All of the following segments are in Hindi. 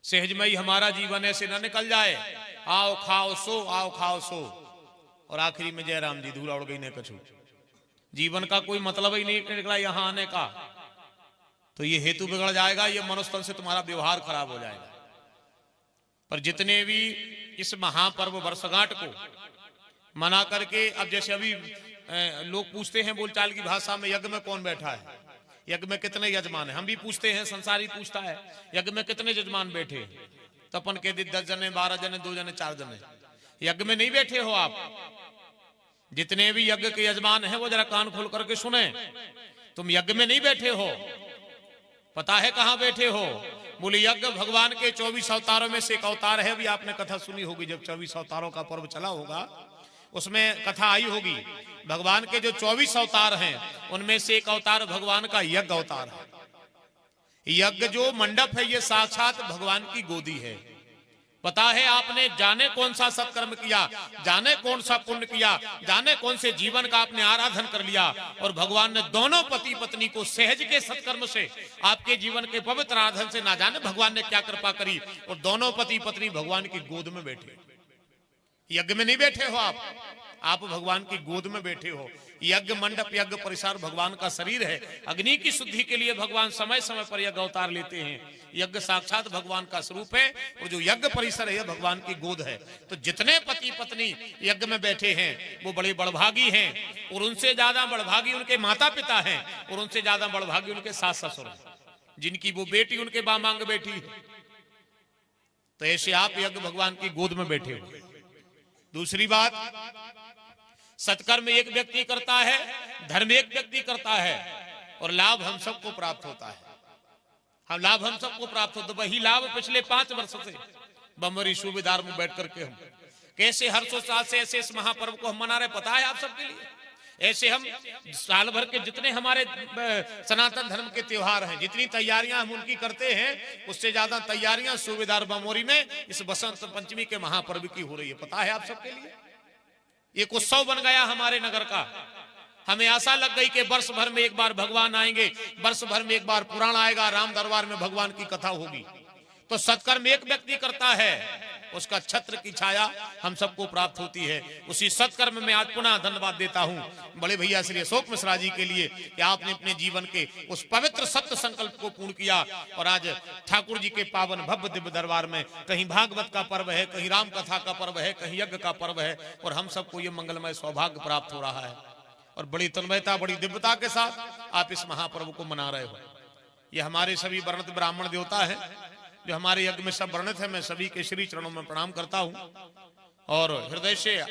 सहजमयी हमारा जीवन ऐसे ना निकल जाए, आओ खाओ सो, आओ खाओ सो, और आखिरी में जय राम जी धूला उड़ गई ने कछू। जीवन का कोई मतलब ही नहीं निकला यहां आने का, तो ये हेतु बिगड़ जाएगा, ये मनुष्य तन से तुम्हारा व्यवहार खराब हो जाएगा। पर जितने भी इस महापर्व वर्षगांठ को मना करके, अब जैसे अभी लोग पूछते हैं बोलचाल की भाषा में, यज्ञ में कौन बैठा है, यज्ञ में कितने यजमान है, हम भी पूछते हैं, संसारी पूछता है यज्ञ में कितने यजमान बैठे, तो अपन कह दी 10 जने, 12 जने, 2 जने, 4 जने। यज्ञ में नहीं बैठे हो आप। जितने भी यज्ञ के यजमान हैं वो जरा कान खोल करके सुने, तुम यज्ञ में नहीं बैठे हो। पता है कहां बैठे हो? बोले यज्ञ भगवान के 24 अवतारों में से एक अवतार है। भी आपने कथा सुनी होगी, जब 24 अवतारों का पर्व चला होगा उसमें कथा आई होगी। भगवान के जो 24 अवतार हैं उनमें से एक अवतार भगवान का यज्ञ अवतार है। यज्ञ जो मंडप है ये साक्षात भगवान की गोदी है। पता है आपने जाने कौन सा सत्कर्म किया, जाने कौन सा पुण्य किया, जाने कौन से जीवन का आपने आराधन कर लिया, और भगवान ने दोनों पति पत्नी को सहज के सत्कर्म से, आपके जीवन के पवित्र आराधन से ना जाने भगवान ने क्या कृपा करी, और दोनों पति पत्नी भगवान की गोद में बैठे। यज्ञ में नहीं बैठे हो आप भगवान की गोद में बैठे हो। यज्ञ मंडप, यज्ञ परिसार भगवान का शरीर है। अग्नि की शुद्धि के लिए भगवान समय समय पर यज्ञ अवतार लेते हैं। यज्ञ साक्षात भगवान का स्वरूप है, और जो यज्ञ परिसर है भगवान की गोद है। तो जितने पति पत्नी यज्ञ में बैठे हैं वो बड़े बड़भागी हैं, और उनसे ज्यादा बड़भागी उनके माता पिता हैं, और उनसे ज्यादा बड़भागी उनके सास ससुर हैं, जिनकी वो बेटी उनके बामांग बेटी है। तो ऐसे आप यज्ञ भगवान की गोद में बैठे हो। दूसरी बात, सत्कर्म एक व्यक्ति करता है, धर्म एक व्यक्ति करता है, और लाभ हम सबको प्राप्त होता है। हम लाभ हम सबको प्राप्त होता, वही लाभ पिछले 5 वर्ष से बम्बरी सूबेदार में बैठ करके हम कैसे हर्षोल्लास से ऐसे इस महापर्व को हम मना रहे, पता है आप सबके लिए। ऐसे हम साल भर के जितने हमारे सनातन धर्म के त्योहार हैं, जितनी तैयारियां हम उनकी करते हैं, उससे ज्यादा तैयारियां सूबेदार बमोरी में इस बसंत पंचमी के महापर्व की हो रही है। पता है आप सबके लिए, एक उत्सव बन गया हमारे नगर का। हमें आशा लग गई कि वर्ष भर में एक बार भगवान आएंगे, वर्ष भर में एक बार पुराण आएगा, राम दरबार में भगवान की कथा होगी। तो सत्कर्म एक व्यक्ति करता है, उसका छत्र की छाया हम सबको प्राप्त होती है। उसी सत्कर्म में आज पुनः धन्यवाद देता हूं बड़े भैया श्री अशोक मिश्रा जी के लिए कि आपने अपने जीवन के उस पवित्र सत्य संकल्प को पूर्ण किया, और आज ठाकुर जी के पावन भव्य दिव्य दरबार में कहीं भागवत का पर्व है, कहीं राम कथा का पर्व है, कहीं यज्ञ का पर्व है, और हम सबको ये मंगलमय सौभाग्य प्राप्त हो रहा है। और बड़ी तन्मयता, बड़ी दिव्यता के साथ आप इस महापर्व को मना रहे हो। ये हमारे सभी वर्णित ब्राह्मण देवता है जो हमारे यज्ञ में सब वर्णित है। मैं सभी के श्री चरणों में प्रणाम करता हूं, और हृदय से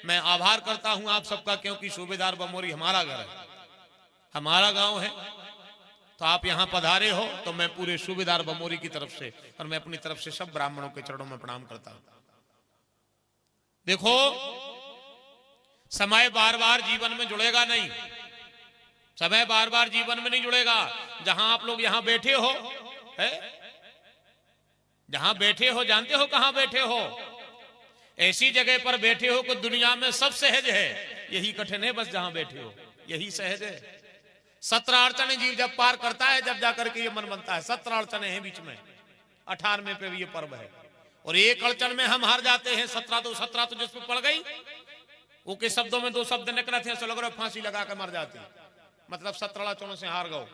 मैं आभार करता हूं आप सबका, क्योंकि सूबेदार बमोरी हमारा घर है, हमारा गांव है। तो आप यहां पधारे हो तो मैं पूरे सूबेदार बमोरी की तरफ से और मैं अपनी तरफ से सब ब्राह्मणों के चरणों में प्रणाम करता हूं। देखो, समय बार बार जीवन में जुड़ेगा नहीं, समय बार बार जीवन में नहीं जुड़ेगा। जहां आप लोग यहां बैठे हो, है जहां बैठे हो, जानते हो कहां बैठे हो? ऐसी जगह पर बैठे हो कि दुनिया में सब सहज है, यही कठिन है। बस जहां बैठे हो यही सहज है। 17 अड़चने जीव जब पार करता है, जब जाकर के ये मन बनता है। 17 अड़चने हैं बीच में, 18वें पे ये पर्व है, और एक अड़चन में हम हार जाते हैं। 17 तो जिसमें पड़ गई, वो के शब्दों में 2 शब्द निकले थे, ऐसा लग रहा है फांसी लगा के मर जाते, मतलब 17 अड़चनों से हार गए।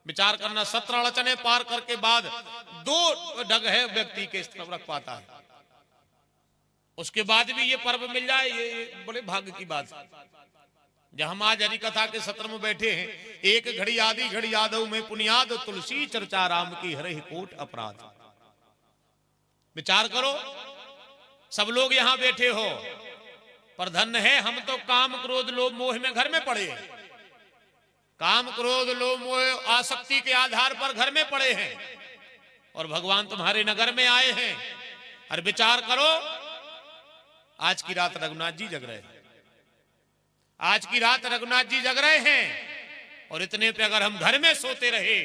विचार करना, 17 अड़चने पार करके बाद 2 डग है व्यक्ति के तरफ रख पाता है, उसके बाद भी ये पर्व मिल जाए, ये बड़े भाग्य की बात है। जब हम आज हरि कथा के सत्र में बैठे हैं, एक घड़ी आदि घड़ी यादव में पुनियाद, तुलसी चर्चा राम की हरे कोट अपराध। विचार करो, सब लोग यहां बैठे हो, पर धन्य है हम तो काम क्रोध लोभ मोह में घर में पड़े हैं। काम क्रोध लोभ मोह आसक्ति के आधार पर घर में पड़े हैं, और भगवान तुम्हारे नगर में आए हैं। और विचार करो, आज की रात रघुनाथ जी जग रहे हैं, आज की रात रघुनाथ जी जग रहे हैं, और इतने पे अगर हम घर में सोते रहे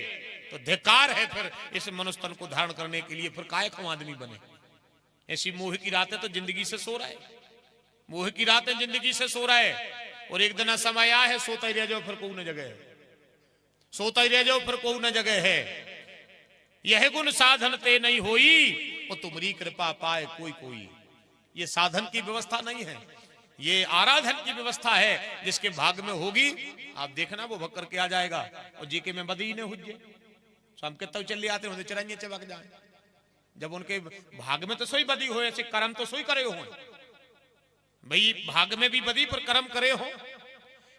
तो धिक्कार है फिर इस मनुष्य तन को धारण करने के लिए। फिर काय को आदमी बने? ऐसी मोह की रातें तो जिंदगी से सो रहे, मोह की रातें जिंदगी से सो रहे। और एक दिन समय आया है, सोता ही रह जाओ फिर कोई न जगह है, सोता ही रह जाओ फिर कोई न जगह है। यह गुण साधन ते नहीं होई और तुम्हारी कृपा पाए कोई कोई। ये साधन की व्यवस्था नहीं है, ये आराधन की व्यवस्था है। जिसके भाग में होगी आप देखना वो भक्कर के आ जाएगा। और जीके में बदी ने हुज्जे हम कितना चले आते होते चरंगे चबक जाए। जब उनके भाग में तो सोई बदी हो, ऐसे कर्म तो सोई करे हो भाई। भाग में भी बदी पर कर्म करे हो।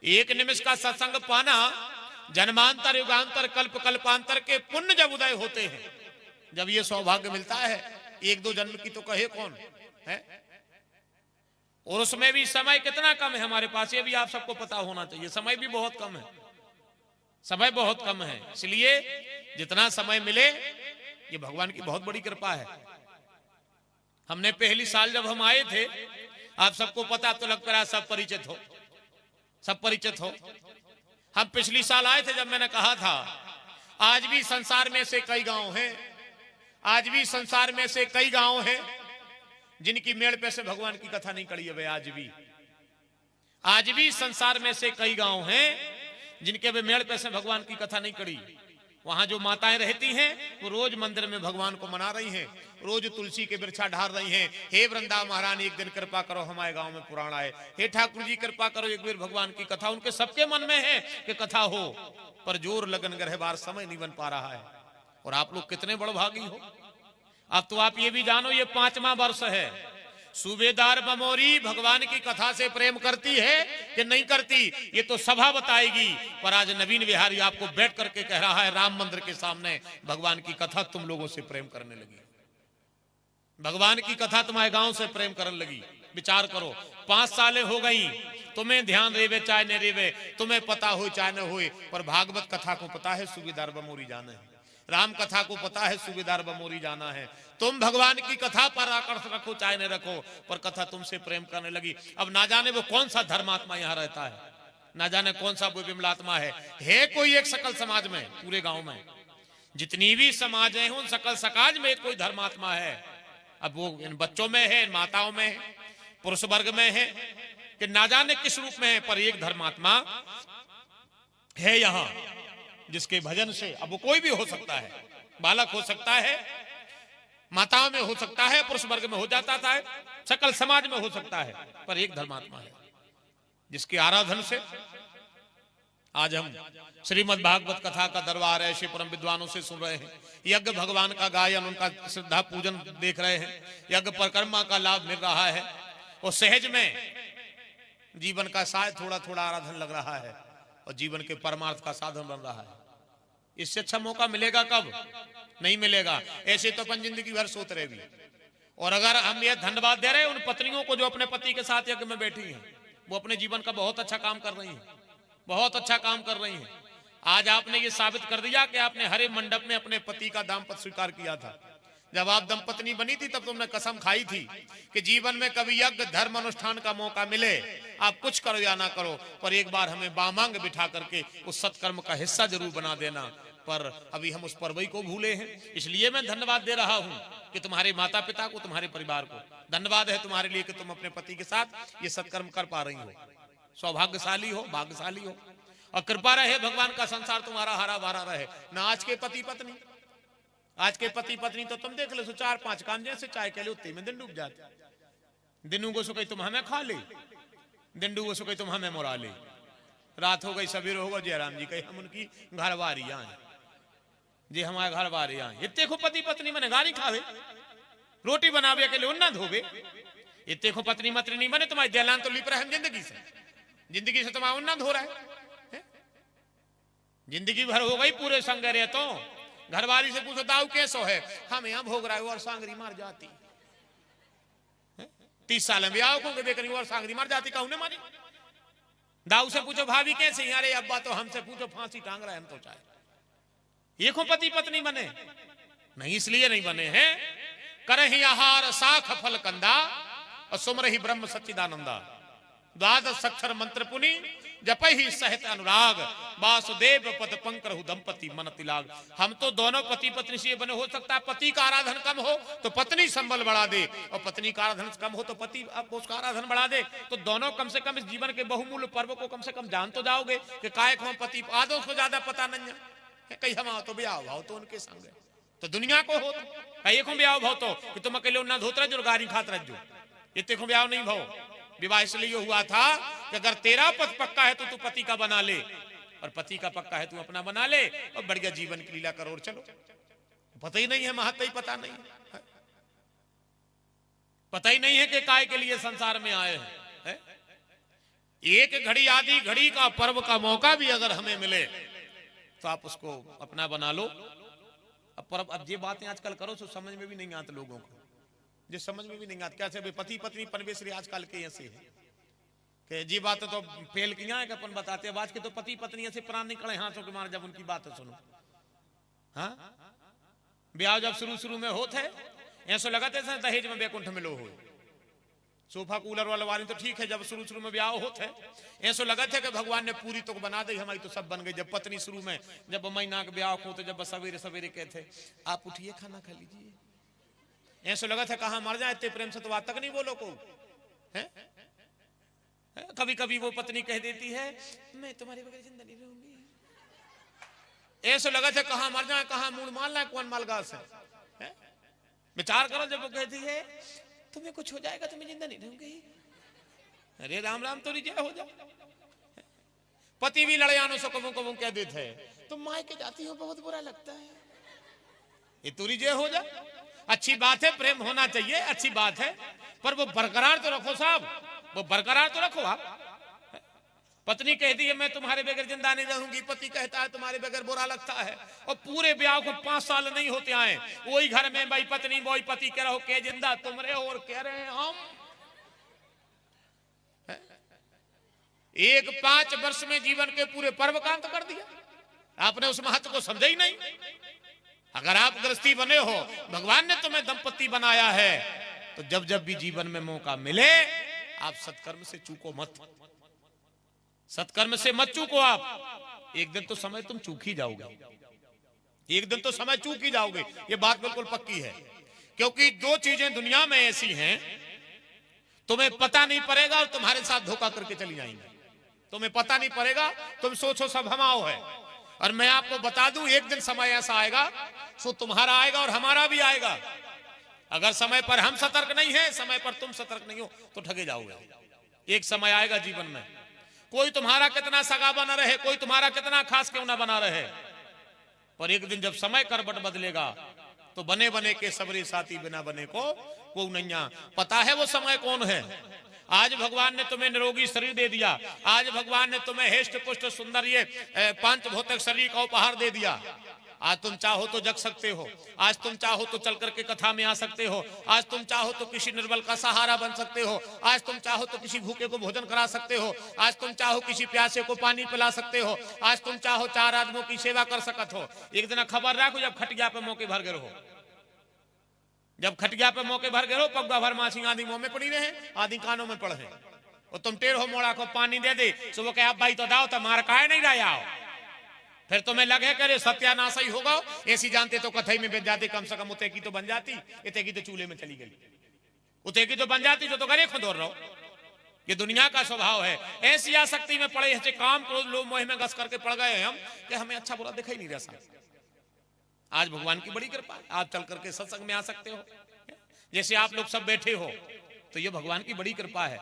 एक निमिष का सत्संग पाना जन्मांतर युगांतर कल्प कल्पांतर के पुण्य जब उदय होते हैं, जब ये सौभाग्य मिलता है, एक दो जन्म की तो कहे कौन है। और उसमें भी समय कितना कम है हमारे पास, ये भी आप सबको पता होना चाहिए। समय भी बहुत कम है, समय बहुत कम है। इसलिए जितना समय मिले ये भगवान की बहुत बड़ी कृपा है। हमने पहली साल जब हम आए थे, आप सबको पता तो लगता है, सब परिचित हो, सब परिचित हो। हम पिछली साल आए थे जब मैंने कहा था आज भी संसार में से कई गांव हैं, आज भी संसार में से कई गांव हैं जिनकी मेड़ पे से भगवान की कथा नहीं करी है भाई। आज भी संसार में से कई गांव हैं जिनके वे मेड़ पे से भगवान की कथा नहीं करी। वहां जो माताएं रहती हैं वो रोज मंदिर में भगवान को मना रही हैं, रोज तुलसी के वृक्षा ढार रही हैं। हे वृंदा महारानी एक दिन कृपा करो हमारे गांव में पुराण आए। हे ठाकुर जी कृपा करो एक बार भगवान की कथा। उनके सबके मन में है कि कथा हो, पर जोर लगन ग्रह बार समय नहीं बन पा रहा है। और आप लोग कितने बड़भागी हो। अब तो आप ये भी जानो ये 5वां वर्ष है। सूबेदार बमोरी भगवान की कथा से प्रेम करती है कि नहीं करती ये तो सभा बताएगी। पर आज नवीन बिहारी आपको बैठ करके कह रहा है राम मंदिर के सामने भगवान की कथा तुम लोगों से प्रेम करने लगी, भगवान की कथा तुम्हारे गांव से प्रेम करने लगी। विचार करो 5 सालें हो गई, तुम्हें ध्यान रेवे चाहे न रेवे, तुम्हें पता हो चाहे न हो, पर भागवत कथा को पता है सूबेदार बमोरी जाना है, राम कथा को पता है सूबेदार बमोरी जाना है। तुम भगवान की कथा पर आकर्षण रखो चाहे न रखो, पर कथा तुमसे प्रेम करने लगी। अब ना जाने वो कौन सा धर्मात्मा यहाँ रहता है, ना जाने कौन सा वो विमलात्मा है कोई एक सकल समाज में, पूरे गांव में जितनी भी समाज है उन सकल समाज में कोई धर्मात्मा है। अब वो इन बच्चों में है, इन माताओं में है, पुरुष वर्ग में है कि ना जाने किस रूप में है, पर एक धर्मात्मा है यहाँ जिसके भजन से, अब वो कोई भी हो सकता है, बालक हो सकता है, माताओं में हो सकता है, पुरुष वर्ग में हो जाता था, सकल समाज में हो सकता है, पर एक धर्मात्मा है जिसके आराधन से आज हम श्रीमद् भागवत कथा का दरबार ऐसे परम विद्वानों से सुन रहे हैं। यज्ञ भगवान का गायन, उनका श्रद्धा पूजन देख रहे हैं, यज्ञ परिक्रमा का लाभ मिल रहा है और सहज में जीवन का शायद थोड़ा थोड़ा आराधन लग रहा है और जीवन के परमार्थ का साधन बन रहा है। इससे अच्छा मौका मिलेगा कब? नहीं मिलेगा। ऐसे तो अपन जिंदगी भर सोते रहे भी। और अगर हम ये धन्यवाद दे रहे हैं उन पत्नियों को जो अपने पति के साथ यज्ञ में बैठी हैं, वो अपने जीवन का बहुत अच्छा काम कर रही हैं, बहुत अच्छा काम कर रही हैं। आज आपने ये साबित कर दिया कि आपने हरे मंडप में अपने पति का दाम्पत्य स्वीकार किया था। जब आप दंपत्नी बनी थी तब तुमने कसम खाई थी कि जीवन में कभी यज्ञ धर्म अनुष्ठान का मौका मिले, आप कुछ करो या ना करो, पर एक बार हमें बामांग बिठा करके उस सत्कर्म का हिस्सा जरूर बना देना। पर अभी हम उस पर्व को भूले हैं। इसलिए मैं धन्यवाद दे रहा हूं कि तुम्हारे माता पिता को, तुम्हारे परिवार को धन्यवाद है तुम्हारे लिए कि तुम अपने पति के साथ ये सत्कर्म कर पा रही हो। सौभाग्यशाली हो, भाग्यशाली हो, और कृपा रहे भगवान का संसार तुम्हारा हरा भरा रहे। ना आज के पति पत्नी, आज के पति पत्नी तो तुम देख लो 4-5 काम जैसे चाय के लिए उतने में दिन डूब जाते। दिनों को सुखई तुम हमें खा ले, दिंडू को सुखई तुम हमें मुरा ले। रात हो गई, सवेर हो गई, जयराम जी कही हम उनकी घरवारी आए जी, हमारे घरवारी आए। इतने को पति पत्नी मैंने गाड़ी खावे, रोटी बनावे के लिए उन्ना धोवे। इतने को पत्नी मतरी नहीं बने, तुम्हारी जलान तो लिप रहे हम जिंदगी से तुम्हारा उन्ना धो रहा है। जिंदगी भर हो गई पूरे संग रहे तो घरवाली से पूछो दाऊ कैसो है, हम यहाँ भोग रहा है और सांगरी मार जाती। 30 साल में ब्याह को देख रही और सांगरी मार जाती, कहूं ने मारी। दाऊ से पूछो भाभी कैसे, अरे अब्बा तो हमसे पूछो फांसी टांग रहा है हम तो चाहे। ये को पति पत्नी बने नहीं, इसलिए नहीं बने हैं करहि आहार साख फल कंदा और सुमरहि ब्रह्म सच्चिदानंदा। द्वादश अक्षर मंत्र पुनि जपहि सहित अनुराग, वासुदेव पद पंकरहु दंपति मन तिलाग। हम तो दोनों पति पत्नी से बने। हो सकता है पति का आराधन कम हो तो पत्नी संबल बढ़ा दे, और पत्नी का आराधन कम हो तो पति आपको उसका आराधन बढ़ा दे, तो दोनों कम से कम इस जीवन के बहुमूल्य पर्व को कम से कम जान तो जाओगे कि काय को पति आदो को ज्यादा पता नहीं है। कहीं हम आओ तो ब्याह भाव तो उनके संग है, तो दुनिया को हो कई को ब्याह भाव तो कि तुम अकेले ना धोत रहो गाड़ी खात रहो, इतने को ब्याह नहीं भाव। विवाह इसलिए हुआ था कि अगर तेरा पद पक्का है तो तू पति का बना ले, और पति का पक्का है तू अपना बना ले, और बढ़िया जीवन की लीला करो और चलो। पता ही नहीं है महत्व, ही पता नहीं है, पता ही नहीं है कि काय के लिए संसार में आए हैं, है? एक घड़ी आदि घड़ी का पर्व का मौका भी अगर हमें मिले तो आप उसको अपना बना लो। अब ये बातें आजकल करो तो समझ में भी नहीं आते लोगों को, जो समझ में भी नहीं आती कैसे पति पत्नी परमेश्वरी आजकल के ऐसे है कि जी बात तो फेल किया है कि अपन बताते हैं। आज के तो पति पत्नी ऐसे प्राण निकले हाथों के मार जब उनकी बात सुनो। हाँ, ब्याह जब शुरू में होते ऐसा लगाते दहेज में बैकुंठ में लो हो, सोफा कूलर वाला वाली तो ठीक है, जब शुरू में ब्याह होते ऐसा लगा था कि भगवान ने पूरी तो बना दी, हमारी तो सब बन गई। जब पत्नी शुरू में जब महीना के ब्याह हो तो जब सवेरे सवेरे कहते आप उठिए खाना खा लीजिए, ऐसा लगा था कहाँ मर जाए, इतने प्रेम से तो बात तक नहीं बोलो को है? कभी कभी वो पत्नी कह देती है मैं तुम्हारे बगैर जिंदा नहीं रहूंगी, ऐसा लगा था कहाँ मर जाए, कहाँ मूड मान लाए, कौन मालगास है? विचार करो, जब वो कहती है तुम्हें कुछ हो जाएगा तो मैं जिंदा नहीं रहूंगी, अरे राम राम तो रिजय हो जाए। पति भी लड़यानो से कबू कबू कह देते है तुम माय के जाती हो बहुत बुरा लगता है, ये तो रिजय हो जाए। अच्छी बात है, प्रेम होना चाहिए, अच्छी बात है, पर वो बरकरार तो रखो साहब, वो बरकरार तो रखो आप। पत्नी कहती है मैं तुम्हारे बगैर जिंदा नहीं रहूंगी, पति कहता है तुम्हारे बगैर बुरा लगता है, और पूरे ब्याह को 5 साल नहीं होते आए, वही घर में भाई पत्नी वही पति कह रहो के जिंदा तुम रहे हो और कह रहे हैं हम। 5 वर्ष में जीवन के पूरे पर्व का अंत कर दिया, आपने उस महत्व को समझा ही नहीं। अगर आप गृहस्थी बने हो, भगवान ने तुम्हें दंपति बनाया है, तो जब जब भी जीवन में मौका मिले आप सत्कर्म से चूको मत, सत्कर्म से मत चूको आप। एक दिन तो समय तुम चूक ही जाओगे, एक दिन तो समय चूक ही जाओगे, ये बात बिल्कुल पक्की है। क्योंकि 2 चीजें दुनिया में ऐसी हैं, तुम्हें पता नहीं पड़ेगा और तुम्हारे साथ धोखा करके चली जाएंगी। तुम्हें पता नहीं पड़ेगा, तुम सोचो सब हमाओ है, और मैं आपको बता दूं एक दिन समय ऐसा आएगा सो तुम्हारा आएगा और हमारा भी आएगा। अगर समय पर हम सतर्क नहीं है, समय पर तुम सतर्क नहीं हो तो ठगे जाओगे। एक समय आएगा जीवन में, कोई तुम्हारा कितना सगा बना रहे, कोई तुम्हारा कितना खास क्यों ना बना रहे, पर एक दिन जब समय करवट बदलेगा तो बने बने के सबरे साथी बिना बने को नैया। पता है वो समय कौन है? आज भगवान ने तुम्हें निरोगी शरीर दे दिया, आज भगवान ने तुम्हें हेष्ट पुष्ट सुंदर ये 5 भौतिक शरीर का उपहार दे दिया। आज तुम चाहो तो जग सकते हो, आज तुम चाहो तो चल करके कथा में आ सकते हो, आज तुम चाहो तो किसी निर्बल का सहारा बन सकते हो, आज तुम चाहो तो किसी भूखे को भोजन करा सकते हो, आज तुम चाहो किसी प्यासे को पानी पिला सकते हो, आज तुम चाहो 4 आदमियों की सेवा कर सकते हो। एक दिन खबर रखो जब खटिया पे मौके भर गए हो, जब खटिया पे मौके भर गए हो, पग्गा भर माछी आदि मुंह में पड़ी रहे, आदि कानों में पड़े, और तुम टेढ़ो मोड़ा को पानी दे दे, सो वो कहे भाई तो दाओ तो मार काहे नहीं रहा आओ, फिर तुम्हें लगे करे सत्यानाश ही होगा। ऐसी जानते तो कथई में बेच जाते, कम से कम उते की तो बन जाती, इते की तो चूल्हे में चली गई, उते की तो बन जाती जो तो करे खंदोर रहो। ये दुनिया का स्वभाव है, ऐसी आसक्ति में पड़े ऐसे काम क्रोध लोभ मोह में घस करके पड़ गए हम कि हमें अच्छा बुरा दिखाई नहीं रहा। आज भगवान की बड़ी कृपा है, आप चल करके सत्संग में आ सकते हो, जैसे आप लोग सब बैठे हो, तो ये भगवान की बड़ी कृपा है?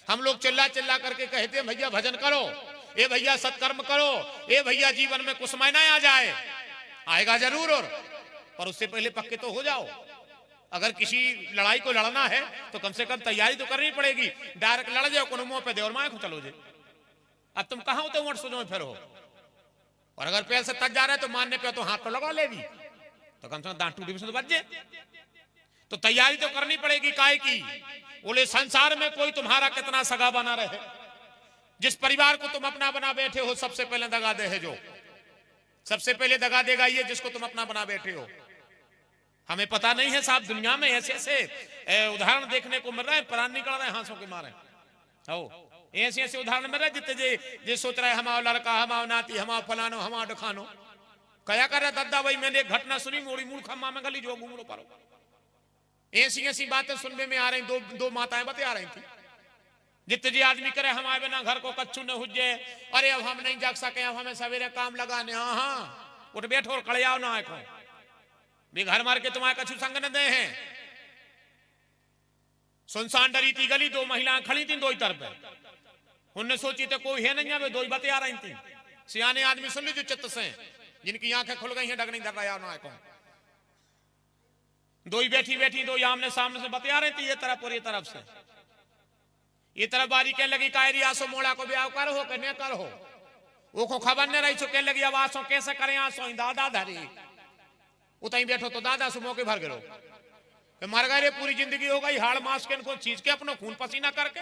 हम लोग चिल्ला चिल्ला करके कहते हैं भैया भजन करो, ए भैया सत्कर्म करो, ए भैया जीवन में कुछ महीना आ जाए, आएगा जरूर, और पर उससे पहले पक्के तो हो जाओ। अगर किसी लड़ाई को लड़ना है तो कम से कम तैयारी तो करनी पड़ेगी। डायरेक्ट लड़ जाओ कोनो मुंह पे दे और माए को चलो जे, अब तुम कहां होते हो सुनो फिर हो, और अगर पैर से तज जा रहा है तो मानने पे तो हाथ तो लगा लेगी, तो कम से कम दांत टूटी तो बच जाए। तो तैयारी तो करनी पड़ेगी काय की, बोले संसार में कोई तुम्हारा कितना सगा बना रहे, जिस परिवार को तुम अपना बना बैठे हो सबसे पहले दगा दे है, जो सबसे पहले दगा देगा ये जिसको तुम अपना बना बैठे हो। हमें पता नहीं है साहब, दुनिया में ऐसे ऐसे उदाहरण देखने को मिल रहे हैं, प्राण निकल रहे हैं हाथों के मारे, ऐसे ऐसे उदाहरण मिल रहे हैं जितने जे सोच रहे हमारा लड़का, हमारा नाती, हमारा फलानो, हमारा डखानो कया कर रहा दादा भाई। मैंने एक घटना सुनी, मोड़ी मूल खम्मा में गली जो घूमो पारो, ऐसी ऐसी बातें सुनने में आ रही। दो माताएं बता रही थी, जितने जी आदमी करे हमारे बिना घर को कच्चू न हुजे, अरे अब हम नहीं जाग सके, अब हमें सवेरे काम लगाने, हाँ उठ बैठो और कड़ियाओ ना आखो, वे घर मार के तुम्हारे कछु संग न दे हैं। सुनसान डरी थी गली, दो महिलाएं खड़ी थी दो ही तरफ। उनने सोची तो कोई है नहीं, वे दो ही बते आ रही थी। सियाने आदमी सुन लीजिए चित्त से, जिनकी आंखें खुल गई हैं, डग नहीं धर रहा ना कौन। दो ही बैठी बैठी दो आमने सामने से बते आ रही थी, ये तरफ और ये तरफ से। ये तरफ बारी कह लगी कायरी आसो मोड़ा को ब्याह कर हो कहने कर हो, वो को खबर न रही। कह लगी अब आसो कैसे करें, आसो दादा धरी उतई बैठो तो दादा से मौके भर गिरो, मर गए रे, पूरी जिंदगी हो गई हाड़ मास के इनको चीज के अपनो खून पसीना करके।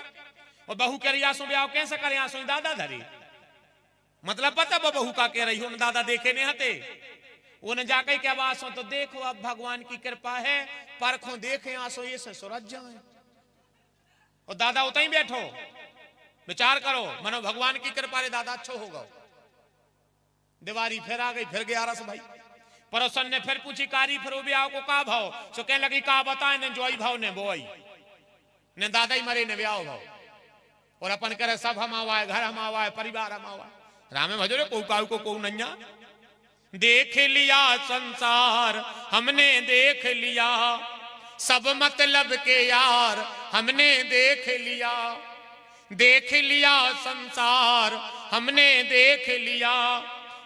और बहू कह रही आसो ब्याह कैसे करें, आसो दादा धरी। मतलब पता बहू का कह रही हो, दादा देखे नहीं हते। उन्हें जाके क्या आसो तो देखो अब भगवान की कृपा है, परखो देखे आसो ये से सुरज जाए। और दादा उतई बैठो विचार करो, मनो भगवान की कृपा रे दादा अच्छो होगा। दीवारी फिर आ गई, फिर गया रस भाई। पड़ोसन ने फिर पूछी कारी फिर ब्याह को का भाव, सो कह लगी का बताए ने जोई भाव ने बोई ने दादा ही मरे ने ब्याह भाव। और अपन करे सब हम आवाए, घर हम आवाए, परिवार हम आवाए। रामे भजो को काऊ को नैया। देख लिया संसार हमने देख लिया, सब मतलब के यार हमने देख लिया। देख लिया संसार हमने देख लिया,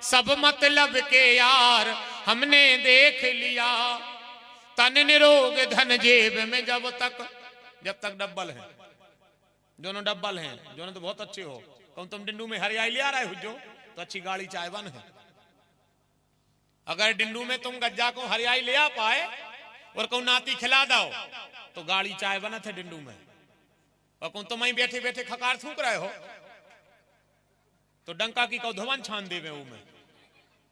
सब मतलब के यार हमने देख लिया। तन निरोग धन जेब में जब तक डब्बल है, दोनों डब्बल हैं, दोनों तो बहुत अच्छे हो। कहूं तुम डिंडू में हरियाई ले आ रहे हो जो, तो अच्छी गाड़ी चाय बन है। अगर डिंडू में तुम गज्जा को हरियाई ले आ पाए और कहूं नाती खिला दो, तो गाड़ी चाय बना थे डिंडू में। और कहूं तुम ही बैठे बैठे खकार थूक रहे हो, तो डंका की कौ धुवन छान देवे में।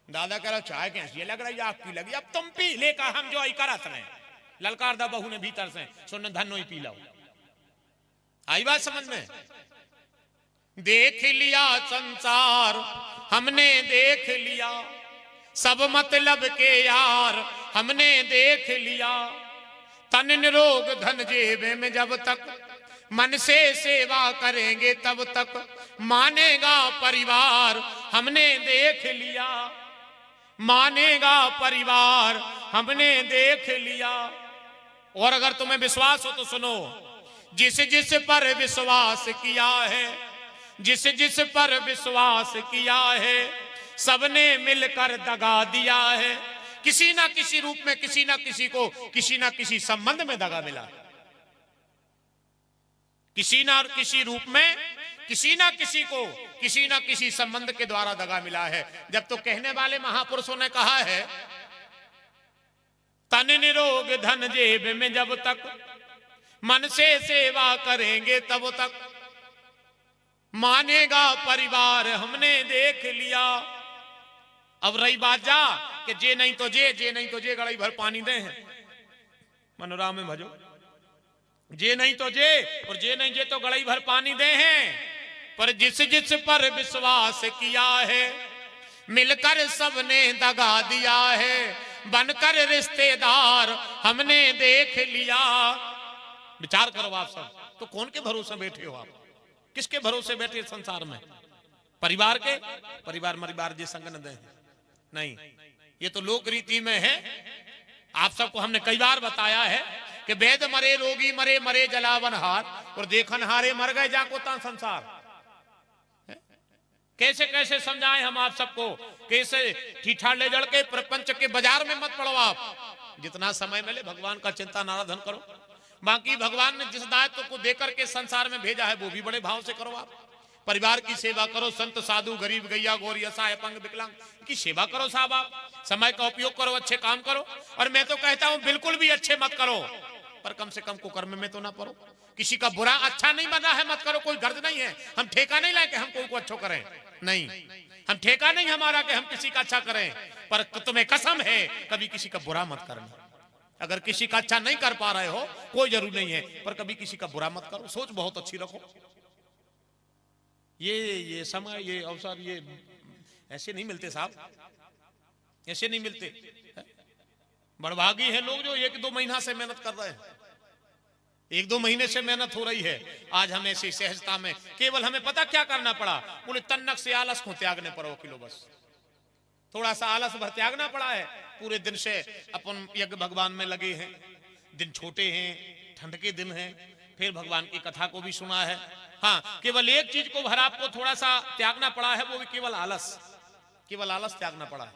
दादा कह रहा चाय कैसी लग रही है, आपकी लगी, अब तुम पी लेकर हम जो आई करत रहे। ललकार दा बहू ने भीतर से, सुन धनो ही पी लो। आई बात समझ में? देख लिया संसार हमने देख लिया, सब मतलब के यार हमने देख लिया। तन निरोग धन जेब में जब तक, मन से सेवा करेंगे तब तक, मानेगा परिवार हमने देख लिया। मानेगा परिवार हमने देख लिया। और अगर तुम्हें विश्वास हो तो सुनो, जिस जिस पर विश्वास किया है, जिस जिस पर विश्वास किया है, सबने मिलकर दगा दिया है। किसी ना किसी रूप में किसी ना किसी को किसी ना किसी संबंध में दगा मिला। किसी ना किसी रूप में किसी ना किसी को किसी ना किसी संबंध के द्वारा दगा मिला है। जब तो कहने वाले महापुरुषों ने कहा है, तन निरोग धन जेब में जब तक, मन से सेवा करेंगे तब तक, मानेगा परिवार हमने देख लिया। अब रही बात जा कि जे नहीं तो जे नहीं तो जे गड़ाई भर पानी दे हैं। मनोराम में भजो, जे नहीं तो जे और जे नहीं जे तो गड़ाई भर पानी दे हैं। पर जिस जिस पर विश्वास किया है, मिलकर सबने दगा दिया है। बनकर रिश्तेदार हमने देख लिया। विचार करो आप सब, तो कौन के भरोसे बैठे हो आप? किसके भरोसे बैठे संसार में? परिवार के? परिवार जी संग न दे नहीं, ये तो लोक रीति में है। आप सबको हमने कई बार बताया है कि वेद मरे रोगी मरे, मरे जलावन हार, और देखन हारे मर गए जाको ता संसार। कैसे कैसे समझाएं हम आप सबको, कैसे ठीठा ले जड़ के प्रपंच के बाजार में मत पड़ो आप। जितना समय मिले भगवान का चिंता नाराधन करो। बाकी भगवान ने जिस दायित्व को देकर के संसार में भेजा है वो भी बड़े भाव से करो। आप परिवार की सेवा करो, संत साधु गरीब गैया गौरी असहाय अपंग विकलांग की सेवा करो साहब। आप समय का उपयोग करो, अच्छे काम करो। और मैं तो कहता हूं बिल्कुल भी अच्छे मत करो, पर कम से कम कुकर्म में तो ना पड़ो। किसी का बुरा अच्छा नहीं बना है मत करो, कोई गर्ज नहीं है। हम ठेका नहीं लाए कि हम कोई को अच्छा करें, नहीं, हम ठेका नहीं हमारा कि हम किसी का अच्छा करें। पर तुम्हें कसम है कभी किसी का बुरा मत करना। अगर किसी का अच्छा नहीं कर पा रहे हो कोई जरूर नहीं है, पर कभी किसी का बुरा मत करो। सोच बहुत अच्छी रखो। ये समय, ये अवसर, ये ऐसे नहीं मिलते साहब, ऐसे नहीं मिलते। बड़भागी है लोग जो 1-2 महीना से मेहनत कर रहे हैं, 1-2 महीने से मेहनत हो रही है। आज हमें ऐसी सहजता में केवल हमें पता क्या करना पड़ा, बोले तन्नक से आलस को त्यागने पर किलो बस। थोड़ा सा आलस भर त्यागना पड़ा है। पूरे दिन से अपन यज्ञ भगवान में लगे हैं, दिन छोटे हैं, ठंड के दिन हैं, फिर भगवान की कथा को भी सुना है। हाँ, केवल एक चीज को भर आपको थोड़ा सा त्यागना पड़ा है, वो भी केवल आलस, केवल आलस त्यागना पड़ा है,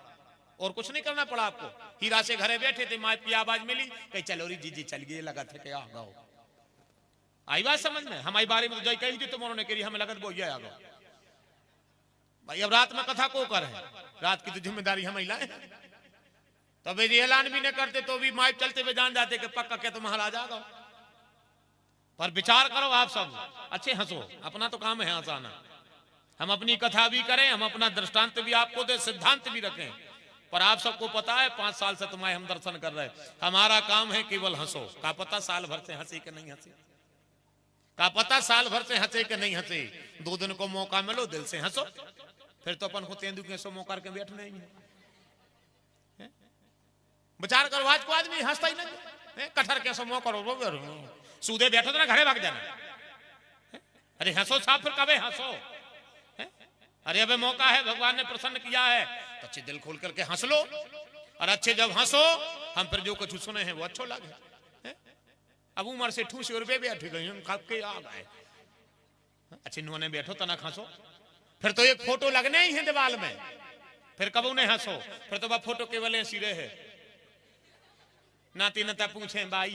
और कुछ नहीं करना पड़ा आपको। हीरा से घरे बैठे थे, माँ की आवाज मिली, कहीं चलो री जी चल गई, लगा थे क्या गाओ आई बात समझ में। हमारी बारे में तो जय कही थी तुम, उन्होंने कही हमें लगत वो ये आ गो भाई। अब रात में कथा को कर है, रात की तो जिम्मेदारी हम लाए, तो अब यदि ऐलान भी नहीं करते तो भी माइक चलते हुए जान जाते कि पक्का क्या तुम महाराज आ गो। पर विचार करो आप सब, अच्छे हंसो, अपना तो काम है हंसाना। हम अपनी कथा भी करें, हम अपना दृष्टांत भी आपको दे, सिद्धांत भी रखें, पर आप सबको पता है 5 साल से तुम्हारे हम दर्शन कर रहे, हमारा काम है केवल हंसो। का पता साल भर से हंसे कि नहीं हंसे, का पता साल भर से हंसे कि नहीं हंसे। 2 दिन को मौका मिलो, दिल से हंसो, फिर तो अपन को तेंदु के सो मौका करके बैठने ही है। विचार करो, आज को आदमी हंसता ही नहीं, कठर के सो मौका करो, सूदे बैठो तो ना घरे भाग जाना। अरे हंसो साहब, फिर कभी हंसो। अरे अबे मौका है, भगवान ने प्रसन्न किया है तो अच्छे दिल खोल करके हंस लो, और अच्छे जब हंसो हम फिर जो कुछ सुने हैं वो अच्छो लगे। अब उम्र से ठूस और बे बैठ गई, हम खा के आ गए, अच्छे नुने बैठो तना हंसो, फिर तो एक फोटो लगने ही है दीवार में, फिर कब उन्हें हंसो, फिर तो वह फोटो केवल ऐसी रहे, नाती नता पूछे बाई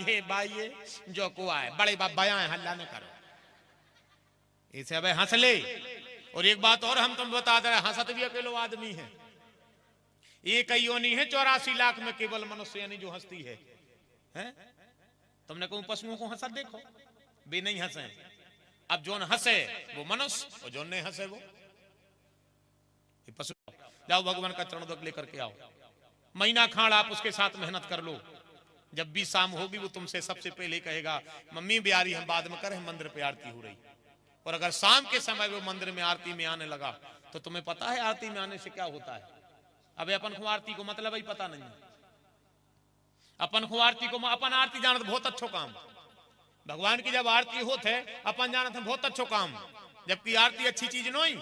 है जो को आए बड़े बाप बया हल्ला न करो, इसे अब हंस ले। और एक बात और हम तुम बता दे, हंसत भी अकेलो आदमी है, एक ही नहीं है 84 लाख में केवल मनुष्य यानी जो हंसती है, हैं? तुमने कहूं पशुओं को हंसा देखो, वे नहीं हंसे। अब जो हंसे वो मनुष्य, और जो नहीं हंसे वो पशु। जाओ भगवान का चरण दक लेकर के आओ, महीना खाड़ आप उसके साथ मेहनत कर लो, जब भी शाम होगी वो तुमसे सबसे पहले कहेगा मम्मी बिहारी हम बाद में करें, मंदिर पे आरती हो रही। और अगर शाम के समय वो मंदिर में आरती में आने लगा तो तुम्हें पता है आरती में आने से क्या होता है। अब अपन को आरती को मतलब ही पता नहीं है, अपन को आरती को अपन आरती जानत बहुत अच्छो काम, भगवान की जब आरती होते अपन जानत बहुत अच्छो काम, जबकि आरती अच्छी चीज नहीं।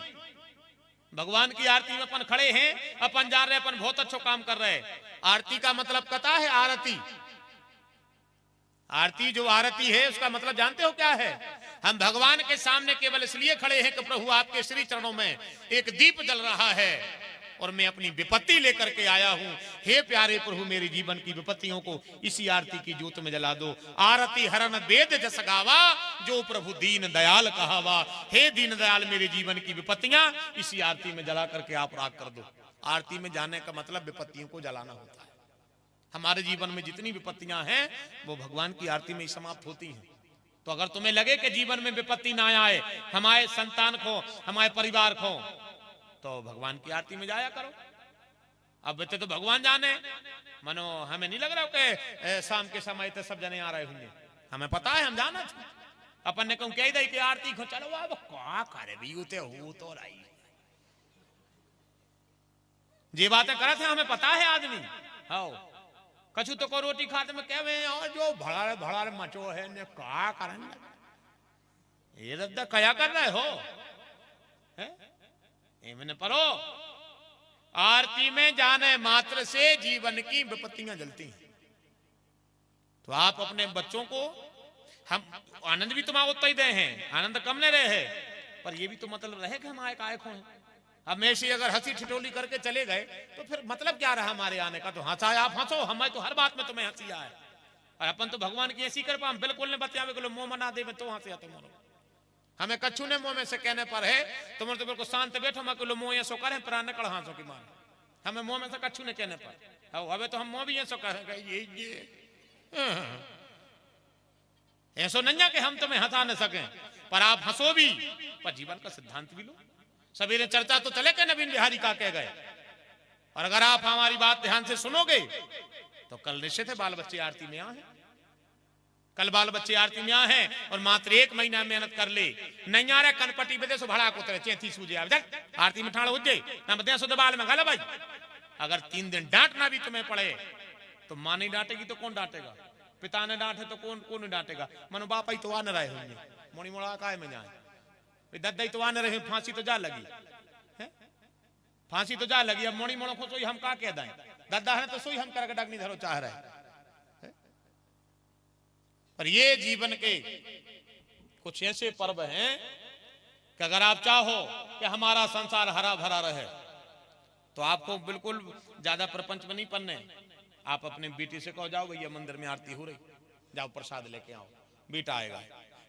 भगवान की आरती में अपन खड़े हैं, अपन जान रहे अपन बहुत अच्छो काम कर रहे। आरती का मतलब पता है, आरती, आरती जो आरती है उसका मतलब जानते हो क्या है। हम भगवान के सामने केवल इसलिए खड़े हैं कि प्रभु आपके श्री चरणों में एक दीप जल रहा है और मैं अपनी विपत्ति लेकर के आया हूं। हे प्यारे प्रभु, मेरे जीवन की विपत्तियों को इसी आरती की ज्योत में जला दो। आरती हरण वेद जस गावा, जो प्रभु दीन दयाल कहावा। हे दीन दयाल, मेरे जीवन की विपत्तियां इसी आरती में जला करके आप राख कर दो। आरती में जाने का मतलब विपत्तियों को जलाना होता है। हमारे जीवन में जितनी विपत्तियां हैं वो भगवान की आरती में ही समाप्त होती हैं। तो अगर तुम्हें लगे कि जीवन में विपत्ति ना आए, हमारे संतान को, हमारे परिवार को, तो भगवान की आरती में जाया करो। अब बच्चे तो भगवान जाने, मानो हमें नहीं लग रहा कि शाम के समय तो सब जने आ रहे होंगे, हमें पता है, हम जाना अपन ने कहूं कह दे कि आरती को चलो, अब क्या करे भी उते हो तो रही जी बातें करे थे, हमें पता है आदमी हाँ कछु तो को रोटी खाते में कहे और जो भड़ा भड़ा मचो है ने क्या करन ये रद्दा क्या कर रहे हो हैं मैंने पढ़ो। आरती में जाने मात्र से जीवन की विपत्तियां जलती हैं। तो आप अपने बच्चों को, हम आनंद भी तुम्हारा उतना ही दे हैं, आनंद कम नहीं रहे, पर ये भी तो मतलब रहे कि हम आए काय खो। अब में से अगर हंसी ठिठोली करके चले गए तो फिर मतलब क्या रहा हमारे आने का। तो हंसा आप हंसो, हमें तो हर बात में तुम्हें हंसी आए, और अपन तो भगवान की ऐसी कर पा हम बिल्कुल ने बतावे को मुंह मना दे तो हंसे तुम्हारो। हमें कच्छू ने मुंह में से कहने पर है तुम तो बिल्कुल शांत बैठो, मैं को मुंह ऐसो करे प्राण निकल हाथों की मार, हमें मुंह में से कच्छू ने कहने पर हमें तो हम मुंह भी ऐसो कहेंगे ये ऐसो नहीं कि हम तुम्हें हंसा न सके, पर आप हंसो भी, पर जीवन का सिद्धांत भी लो। सवेरे चर्चा तो चले के नवीन बिहारी का कह गए, और अगर आप हमारी बात ध्यान से सुनोगे तो कल निश्चित है बाल बच्चे आरती में आए, कल बाल बच्चे आरती में आए हैं, और मात्र 1 महीना मेहनत कर ले नहीं आ रहा कनपट्टी बदे सो भड़ा को तरह चेती सूझे आरती में ठाड़ हो जाए ना बदे सो बाल में गला भाई। अगर 3 दिन डांटना भी तुम्हें पड़े तो मां नहीं डांटेगी तो कौन डांटेगा, पिता ने डांटे तो कौन डांटेगा। मनो बाप ही तो आ न रहे होंगे, मोड़ी मोड़ा काय में जाए दद्दा ही तो आ न रहे, फांसी तो जा लगी है। फांसी तो जा लगी, अब मोड़ी मोड़ो को सोई हम का कह दें, दादा है तो सोई हम कर डगनी धरो चाह रहे हैं। पर ये जीवन के कुछ ऐसे पर्व हैं कि अगर आप चाहो कि हमारा संसार हरा भरा रहे तो आपको बिल्कुल ज्यादा प्रपंच में नहीं पन्ने। आप अपने बेटी से कहो, जाओ भैया मंदिर में आरती हो रही, जाओ प्रसाद लेके आओ, बेटा आएगा।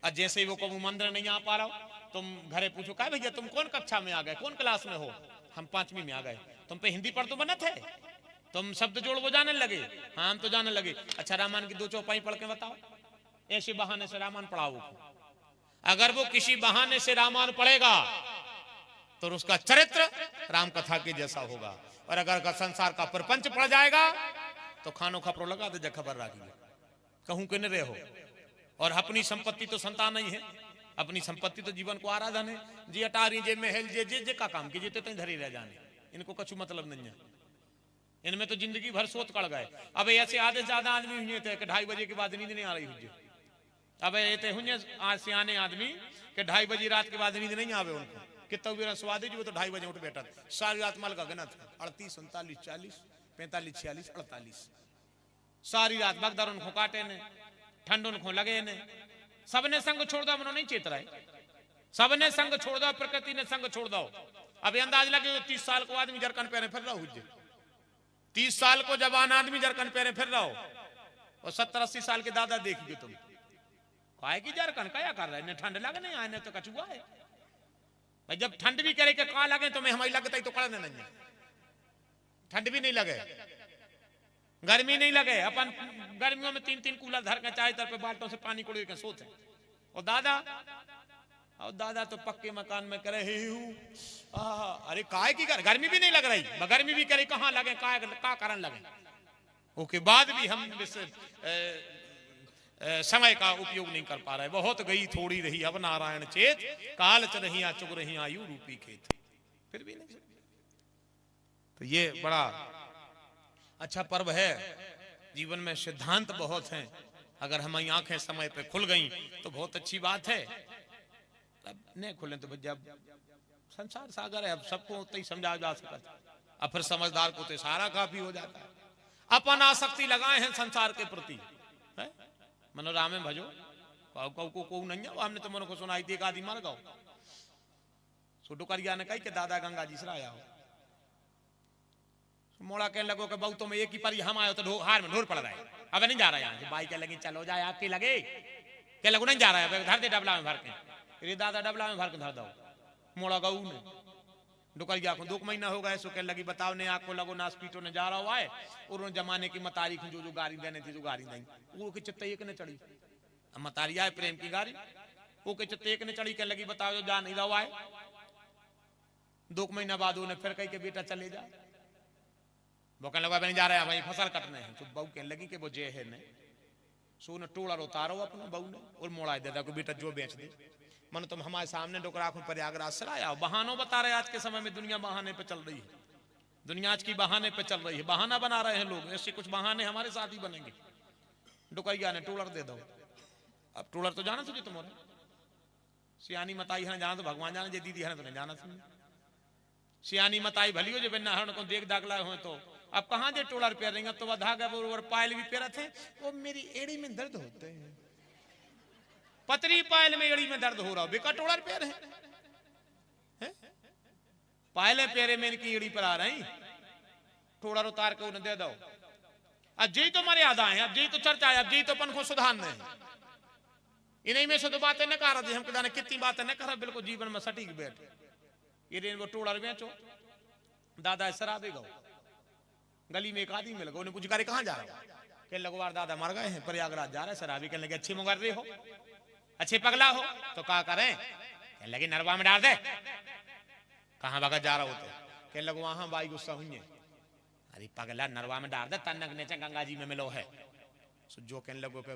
और जैसे ही वो कहो मंदिर नहीं आ पा रहा हो, तुम घरे पूछो, क्या भैया तुम कौन कक्षा में आ गए, कौन क्लास में हो? हम 5वीं में आ गए। तुम पे हिंदी पढ़ तो बना थे, तुम शब्द जोड़ वो जाने लगे? हाँ हम तो जाने लगे। अच्छा रामायण की 2 चौपाई पढ़ के बताओ। ऐसे बहाने से रामायण पढ़ाओ। अगर वो किसी बहाने से रामायण पढ़ेगा तो उसका चरित्र राम कथा के जैसा होगा, और अगर संसार का प्रपंच पड़ जाएगा तो खानो खपरो लगा दे, खबर रखिए कहूं कि नहीं रहो। और अपनी संपत्ति तो संतान नहीं है, अपनी संपत्ति तो जीवन को आराधन है। जी अटारी जे महल जे जे जे का काम कीजिए तो धरी रह जाने, इनको कछु मतलब नहीं है। इनमें तो जिंदगी भर सोच कड़ गए। अब ऐसे आधे से ज्यादा आदमी हुए थे कि 2:30 बजे के बाद नींद नहीं आ रही हुई। अब ये हुए आज सियाने आदमी के 2:30 बजे रात के बाद नींद नहीं आवे उनको। कितना भी स्वादी जो तो 2:30 बजे उठ बैठा, सारी रात मल का गना था। 38, 39, 40, 45, 46, 48 सारी रात बगदर उनको काटे ने, ठंड उनको लगे ने। सबने संग छोड़ दो, मनो नहीं चेत रहे, सबने संग छोड़ दो, प्रकृति ने संग छोड़ दो। अब अंदाज लगे 30 साल को आदमी जरकन पहने फिर रहा हुए, 30 साल को जवान आदमी जरकन पहने फिर रहा हो, और 70-80 साल के दादा देखिए तुम काय की जरकन क्या कर रहे हैं? ठंड लगे नहीं आने तो कछुआ है भाई। जब ठंड भी करे के कहा लगे तो मैं हमारी लगता ही तो कड़ने नहीं है। ठंड भी नहीं लगे, गर्मी नहीं लगे, अपन गर्मियों में 3-3 कूलर धर के चाय तर पे बाल्टों से पानी कुड़ी के सोते। और दादा तो पक्के मकान में करे ही हूँ। अरे काय की गर्मी भी नहीं लग रही, गर्मी भी करे कहाँ लगे, का कारण लगे। उसके बाद भी हम समय का उपयोग नहीं कर पा रहे। बहुत गई थोड़ी रही अब नारायण चेत, काल च रही चुग रही आयु रूपी खेत, फिर भी नहीं। तो ये बड़ा अच्छा पर्व है। जीवन में सिद्धांत बहुत हैं। अगर हमारी आंखें समय पे खुल गई तो बहुत अच्छी बात है, अब नहीं खुले तो जब संसार सागर है, अब सबको उतना ही समझा जा सकता। अब फिर समझदार को तो सारा काफी हो जाता है। अपन आसक्ति लगाए हैं संसार के प्रति, मनो रामे भजो को नहीं है। हमने तो मनो को सुनाई थी, एक आदमी मर गो, छोटू करिया ने कही कि दादा गंगा जी से आया हो। मोड़ा कहने लगो कि बहु तुम एक ही पर हम आयो तो हार में ढोर पड़ रहा है, अब नहीं जा रहा यहाँ। बाई कह लगी चलो जाए, आपकी लगे क्या लगो नहीं जा रहा है, धर दे डबला में भर के। अरे दादा डबला में भर के धर दो। मोड़ा गऊ ने डुकरिया को 2 महीना हो गए, सो कहने लगी बताओ ने आपको लगो नास पीटो ने जा रहा हुआ है। और उन जमाने की मतारी की जो गाड़ी देने थी, जो गाड़ी नहीं वो के चित्ते एक ने चढ़ी। मतारिया है प्रेम की गाड़ी, वो के चित्ते एक ने चढ़ी। कहने लगी बताओ जो जा नहीं रहा है। 2 महीना बाद उन्हें फिर कही के बेटा चले जा। वो कहने लगा नहीं जा रहा है भाई, फसल कटने हैं। तो बहू कहने लगी कि वो जे है ने सो ने टोला उतारो अपना बहू ने, और मोड़ा देता को बेटा जो बेच दे। मन तुम हमारे सामने डोकरा को प्रयागराज से आया। बहानों बता रहे आज के समय में दुनिया बहाने पे चल रही है, दुनिया आज की बहाने पे चल रही है, बहाना बना रहे हैं लोग। ऐसे कुछ बहाने हमारे साथ ही बनेंगे। डुकैया ने टोलर दे दो। अब टोलर तो जाना तुझे तुम्हारे सियानी मताई है जाना तो भगवान जाने, जे दीदी है तो नहीं जाना तुमने। सियानी मताई भली हो जो बिना हरण को देख दागला हो तो अब कहाँ जे टोलर पैर रही, तो वह धागा और पायल भी पैर थे। वो मेरी एड़ी में दर्द होते हैं, पतरी पायल में एड़ी में दर्द हो रहा, बेका टोलर पैर है, पायले पैरे में इनकी एड़ी पर आ रही। टोलर उतार के उन्हें दे दो। अब जी तो मरे याद आए, अब जी तो चर्चा है, अब जी तो अपन को सुधारना है। इन्हीं में से तो बातें न कर रही, हम कहते कितनी बातें न कर, बिल्कुल जीवन में सटीक बैठ। ये वो टोलर बेचो, दादा शराबे गो, गली में एक आदमी मिल गया, उन्हें पूछ करे कहाँ जा रहा है। कहने लगो यार दादा मर गए हैं, प्रयागराज जा रहे हैं शराबी। कहने लगे अच्छी मुगर रहे हो, अच्छे पगला हो तो क्या करें। कहने लगे नरवा में डाल दे। कहाँ बगत जा रहा हो तो कहने लगो वहां बाई गुस्सा हुई है। अरे पगला नरवा में डाल दे, तन्नक नीचे गंगा जी में मिलो है। जो कहने लगो कि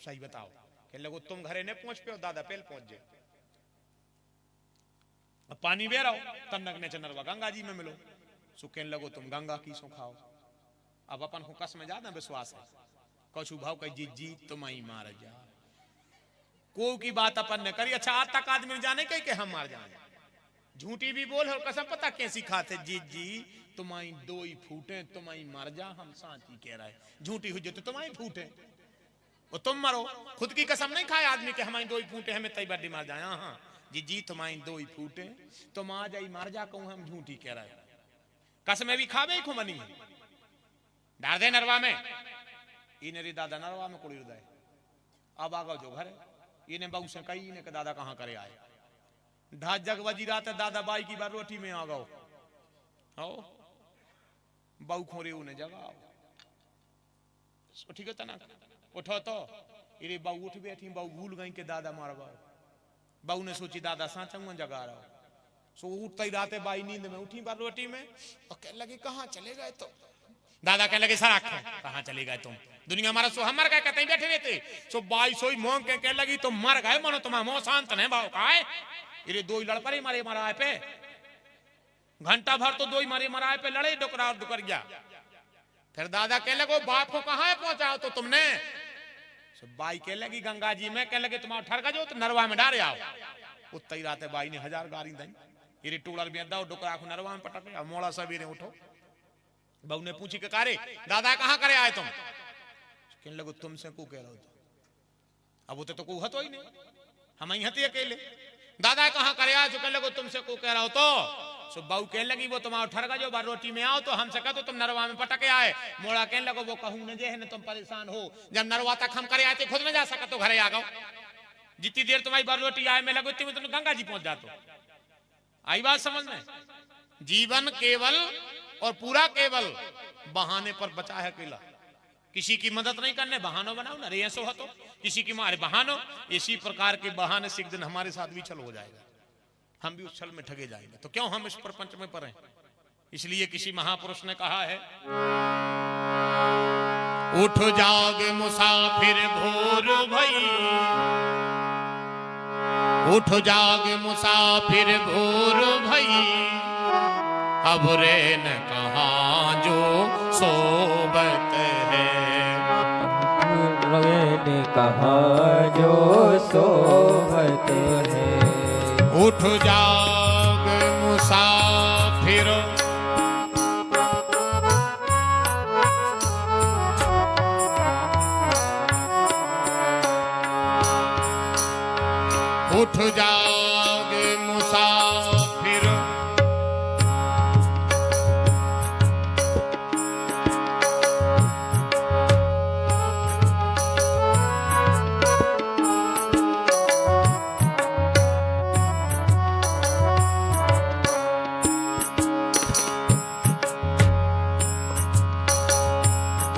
सही बताओ। कहने लगो तुम घरे ने पहुंच पे दादा पहले पहुंच जाए, अब पानी बह रहा हो तन्नक नीचे नरवा गंगा जी में मिलो। सो कहने लगो तुम गंगा की सो खाओ। अब अपन को कस में ज्यादा विश्वास है, कछु भाव कही जी जी तुम ही मार जा, को की बात अपन ने करी। अच्छा आज तक आदमी जाने कही के हम मार जाए, झूठी भी बोल और कसम पता कैसी खाते जी तुम्हारी दो ही फूटे तुम्हारी मर जा हम सांची कह रहा है झूठी हुई तो तुम्हारी फूटे वो तुम मरो खुद की कसम नहीं खाए आदमी के हमारी दो ही फूटे हमें तई बड्डी मार जाए हाँ जी तुम्हारी दो ही फूटे तुम आ जाई मार जा कहूं हम झूठी कह रहा है कसमें भी खावे ही खुमनी डाल दे नरवा में इने दादा नरवा में कुड़ी हृदय अब आ गो जो घर इन्हें बहू से कही इन्हें दादा कहाँ करे आए ढा जग बजी रात दादा बाई की बार रोटी में आ गो बहू खोरे उन्हें जगाओ ठीक है ना उठो तो इरे बहू उठ बैठी बहू भूल गई के दादा मारवा बहू ने सोची दादा सांचंग जगा रहा सो उठते ही रात बाई नींद में उठी बार रोटी में और कहने लगी कहाँ चले गए तो दादा कहने लगे सर कहाँ चले गए तुम दुनिया हमारा सो हम मर गए कहते बैठे रहते सो बाई सोई मोंग के कहने लगी तुम मर गए मनो तुम्हारा मोह शांत नहीं भाव का है इरे दो ही लड़ पड़े मारे मराए पे घंटा भर तो दो ही मारे मराए पे लड़े डुकरा और डुकर गया फिर दादा कहने लगे बाप को कहाँ पहुंचाओ तो तुमने बाई कह लगी गंगा जी में कह लगे तुम्हारा ठरका जो तो नरवा में डारे आओ उत्तर ही रात बाई ने 1000 गारी दी इरे टूलर में दाओ डुकरा को नरवा में पटक मोड़ा सवेरे उठो बहू ने पूछी के कारे दादा कहाँ करे आए तुम कहने लगो तुमसे को कह रहा हो अब वो तो को हतो ही नहीं हम ही हती अकेले दादा कहाँ करे आए तो कहने लगो तुमसे को कह रहा हो तो सो बहू कहने लगी वो तुम्हारा ठरका जो बार रोटी में आओ तो हमसे कह तो तुम नरवा में पटके आए मोड़ा कहने लगो वो कहूं न जे है न तुम परेशान हो जब नरवा तक हम करे आए थे खुद में जा सका तो घरे आ गओ जितनी देर तुम्हारी बार रोटी आए मैं लगो इतनी तुम गंगा जी पहुंच जाते आई बात समझ में जीवन केवल और पूरा केवल बहाने पर बचा है अकेला किसी की मदद नहीं करने बहानों बनाओ ना रे ऐसो हो तो किसी की मारे बहानों इसी प्रकार के बहाने से एक दिन हमारे साथ भी छल हो जाएगा हम भी उस छल में ठगे जाएंगे तो क्यों हम इस प्रपंच में पड़े इसलिए किसी महापुरुष ने कहा है उठ जाग मुसाफिर भोर भई उठ जाग मुसाफिर भोर भई अब रे न कहाँ जो सोबत है ने कहाँ जो सोबत है उठ जाग मुसाफिर उठ जाग मुसाफिर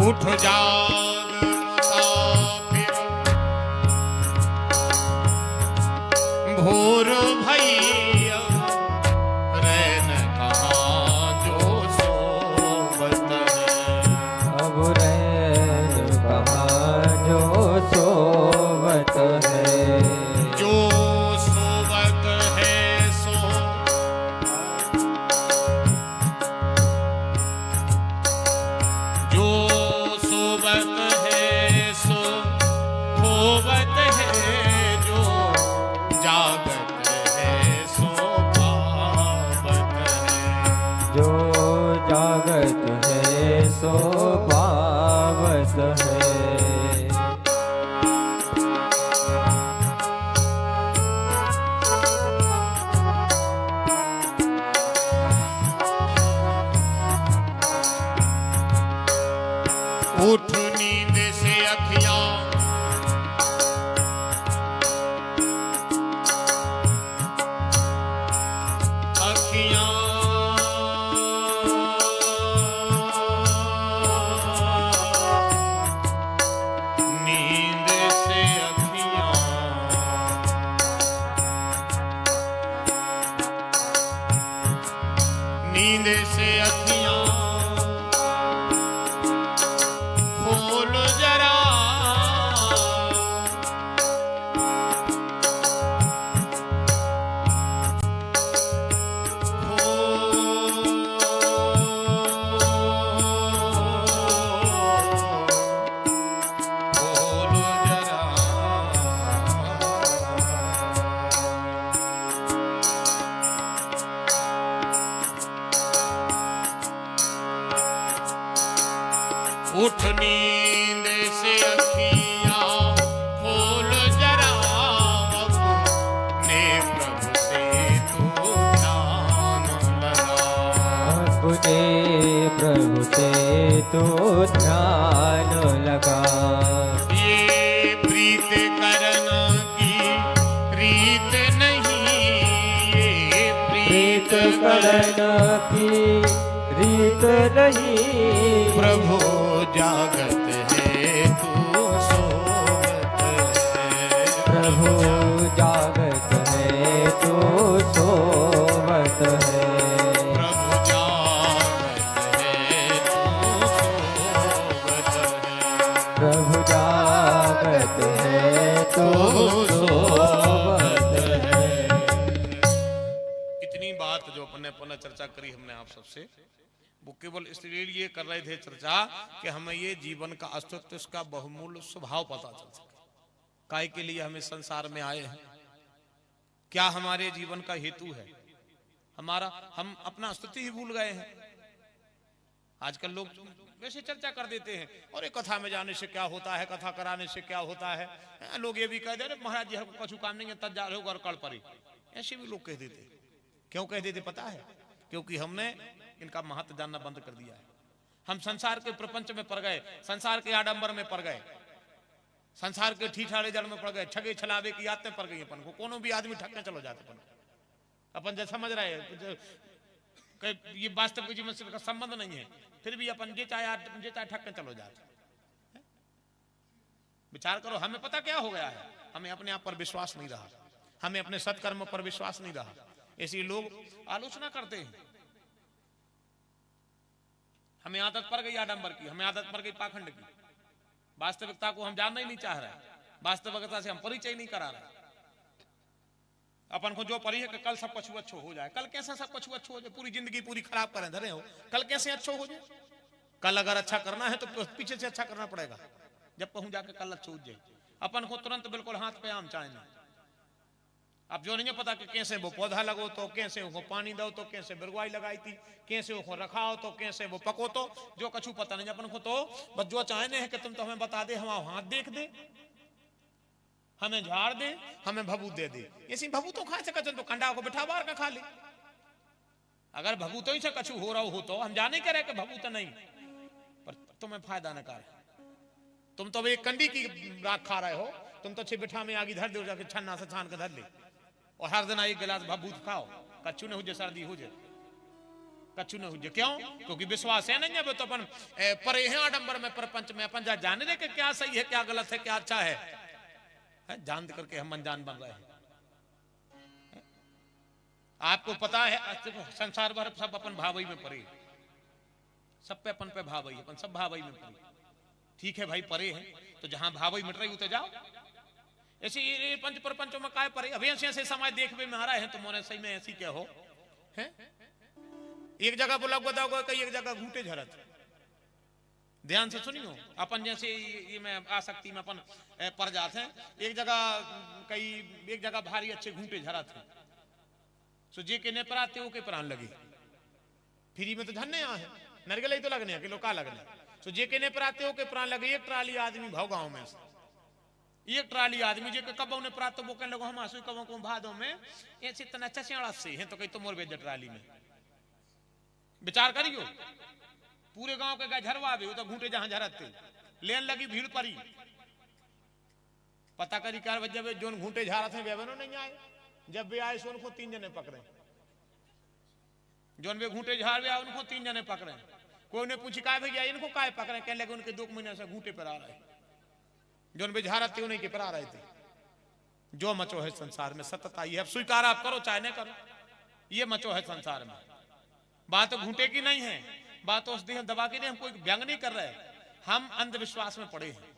उठ जाग मुसाफिर भोर भैया रैन कहाँ जो सोबत है अब रैन कहाँ जो सोबत है जो सोबत है सो जो सोबत है सो खोबत है जो जागत है सो पावत है जो जागत है सो पावत है उठ नींद से अखियां अखियां तू ध्यान लगा। ये प्रीत करना की रीत नहीं, ये प्रीत करना की रीत नहीं। प्रभु जागत है तू सोवत है। प्रभु जागत है तू सोवत है। प्रभु जागत है तू सोवत है। प्रभु जागत है तू सोवत है। इतनी बात जो अपने पुनः चर्चा करी हमने आप सबसे, वो केवल इसलिए ये कर रहे थे चर्चा कि हमें ये जीवन का अस्तित्व, इसका बहुमूल्य स्वभाव पता चल सके। काय के लिए हमें संसार में आए हैं, क्या हमारे जीवन का हेतु है, हमारा हम अपना अस्तित्व ही भूल गए हैं। आजकल लोग वैसे चर्चा कर देते हैं, और एक कथा में जाने से क्या होता है, कथा कराने से क्या होता है। लोग ये भी कह दे रहे महाराज जी हमको कछु काम नहीं है, तब जा रहे हो घर कल परी। ऐसे भी लोग कह देते। क्यों कह देते पता है? क्योंकि हमने इनका महत्व जानना बंद कर दिया है। हम संसार के प्रपंच में पड़ गए, संसार के आडंबर में पड़ गए, संसार के ठीठाड़े जल में पड़ गए, ठगे छलावे की आदतें पड़ गई अपन को। कोनो भी आदमी ठगने चलो जाते अपन जो समझ रहे हैं ये वास्तविक जीवन से संबंध नहीं है, फिर भी अपन जे चाहे ठगने चलो जाते। विचार करो, हमें पता क्या हो गया है, हमें अपने आप पर विश्वास नहीं रहा, हमें अपने सत्कर्म पर विश्वास नहीं रहा, इसलिए लोग आलोचना करते हैं। हमें आदत पड़ गई आडंबर की, हमें आदत पड़ गई पाखंड की। वास्तविकता को हम जानना ही नहीं चाह रहे, वास्तविकता से हम परिचय नहीं करा रहे। अपन को जो परी है कि कल सब कुछ अच्छो हो जाए, कल कैसे सब कुछ अच्छो हो जाए? पूरी जिंदगी पूरी खराब करें धरे हो, कल कैसे अच्छो हो जाए? कल अगर अच्छा करना है तो पीछे से अच्छा करना पड़ेगा, जब कहूं जाके कल अच्छो हो जाए। अपन को तुरंत बिल्कुल हाथ पे आम चाहे। अब जो नहीं पता कि कैसे वो पौधा लगो, तो कैसे वो पानी दो, तो कैसे बिरगुआई लगाई थी, कैसे वो रखाओ, तो कैसे वो पको, तो जो कछु पता नहीं अपन को। तो बस जो चाहने हैं कि तुम तो हमें बता दे, हम हाथ देख दे, हमें झाड़ दे, हमें भभूत दे दे। ऐसी भभूतों खा सके तो कंडा को बिठा बार का खा ले। अगर भभूतों ही से कछु हो रहा हो तो हम जाने के रहे कि भभूत नहीं, पर तुम्हें फायदा न कर। तुम तो एक कंडी की राख खा रहे हो, तुम तो छे बिठा में आगे धर दो, जाके छन्ना से छान के धर ले, और हर दिन एक गिलास भभूत खाओ, कच्चू न हो जाए, सर्दी हो जाए, कच्चू न हो जाए। क्यों? क्योंकि विश्वास है नहीं है। तो अपन परे हैं आडंबर में, प्रपंच में अपन जान रहे कि क्या सही है, क्या गलत है, क्या अच्छा है, जान करके हम अनजान बन रहे हैं। आपको पता है संसार भर सब अपन भावई में परे, सब पे अपन पे भावई, अपन सब भावई में परे। ठीक है भाई, परे हैं तो जहां भावई मिट रही उते जाओ। ऐसे पंच प्रपंचों में काय परे? अभी ऐसे समाज देखने में आ रहा है, तो मोने सही में ऐसी क्या हो है? एक जगह बोला बताओ, कई एक जगह घूटे झरत। ध्यान से सुनियो, अपन जैसे ये में आसक्ति में अपन पड़ जाते हैं। एक जगह भारी अच्छे घूटे झरत है, सो जे के ने पराते हो के प्राण लगे। फ्री में तो धन्य है, नरगले ही तो लगने कि लोका लगने। सो जे के ने पराते हो के प्राण लगे। एक ट्राली आदमी भाव गांव में, एक ट्राली आदमी जे के कबो ने प्रात तो वो कहने लगो हम आसु कबो को भादों में ऐसे तना चचेड़ा से हैं, तो कहीं तो मोर बेज ट्राली में। विचार करियो, पूरे गांव के गाय झरवा भी, तो घूटे जहां झरते लेन लगी भीड़ परी। पता करी कार जब जोन घूटे झारा थे वे नहीं आए, जब वे आए सो उनको 3 जने पकड़े। जोन वे घूटे झार वे आए उनको 3 जने पकड़े। कोई ने पूछी काय भैया इनको काय पकड़े? कहने लगे उनके 2 महीने से घूटे पर आ रहे, जोन वे झारा थे उन्हीं के पर आ रहे थे। जो मचो है संसार में सतत आई है, स्वीकार आप करो चाहे नहीं करो, ये मचो है संसार में। बात तो घूटे की नहीं है, बात उस दिन दबा के नहीं, हम कोई व्यंग नहीं कर रहे, हम अंधविश्वास में पड़े हैं।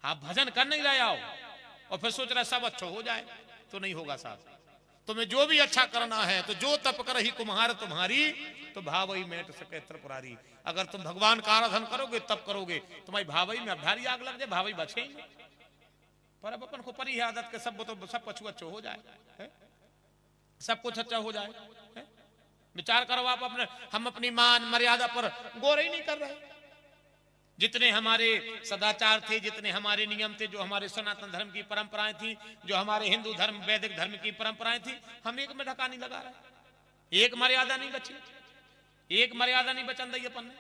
आप भजन कर नहीं रहे आओ और फिर सोच रहे सब अच्छा हो जाए, तो नहीं होगा साहब। तुम्हें जो भी अच्छा करना है तो जो तप कर ही कुम्हार तुम्हारी, तो भावई मेट सके त्रिपुरारी। अगर तुम भगवान का आराधन करोगे तब करोगे, तुम्हारी भावई में अभारी आग लग जाए, भावई बचे ही नहीं। पर अब अपन को परी है आदत के सब तो सब कुछ अच्छा हो जाए है? सब कुछ अच्छा हो जाए है? विचार करो आप अपने, हम अपनी मान मर्यादा पर गौर ही नहीं कर रहे। जितने हमारे सदाचार थे, जितने हमारे नियम थे, जो हमारे सनातन धर्म की परंपराएं थी, जो हमारे हिंदू धर्म वैदिक धर्म की परंपराएं थी, हम एक में ढका नहीं लगा रहे। एक मर्यादा नहीं बची, एक मर्यादा नहीं बचन दी अपन ने।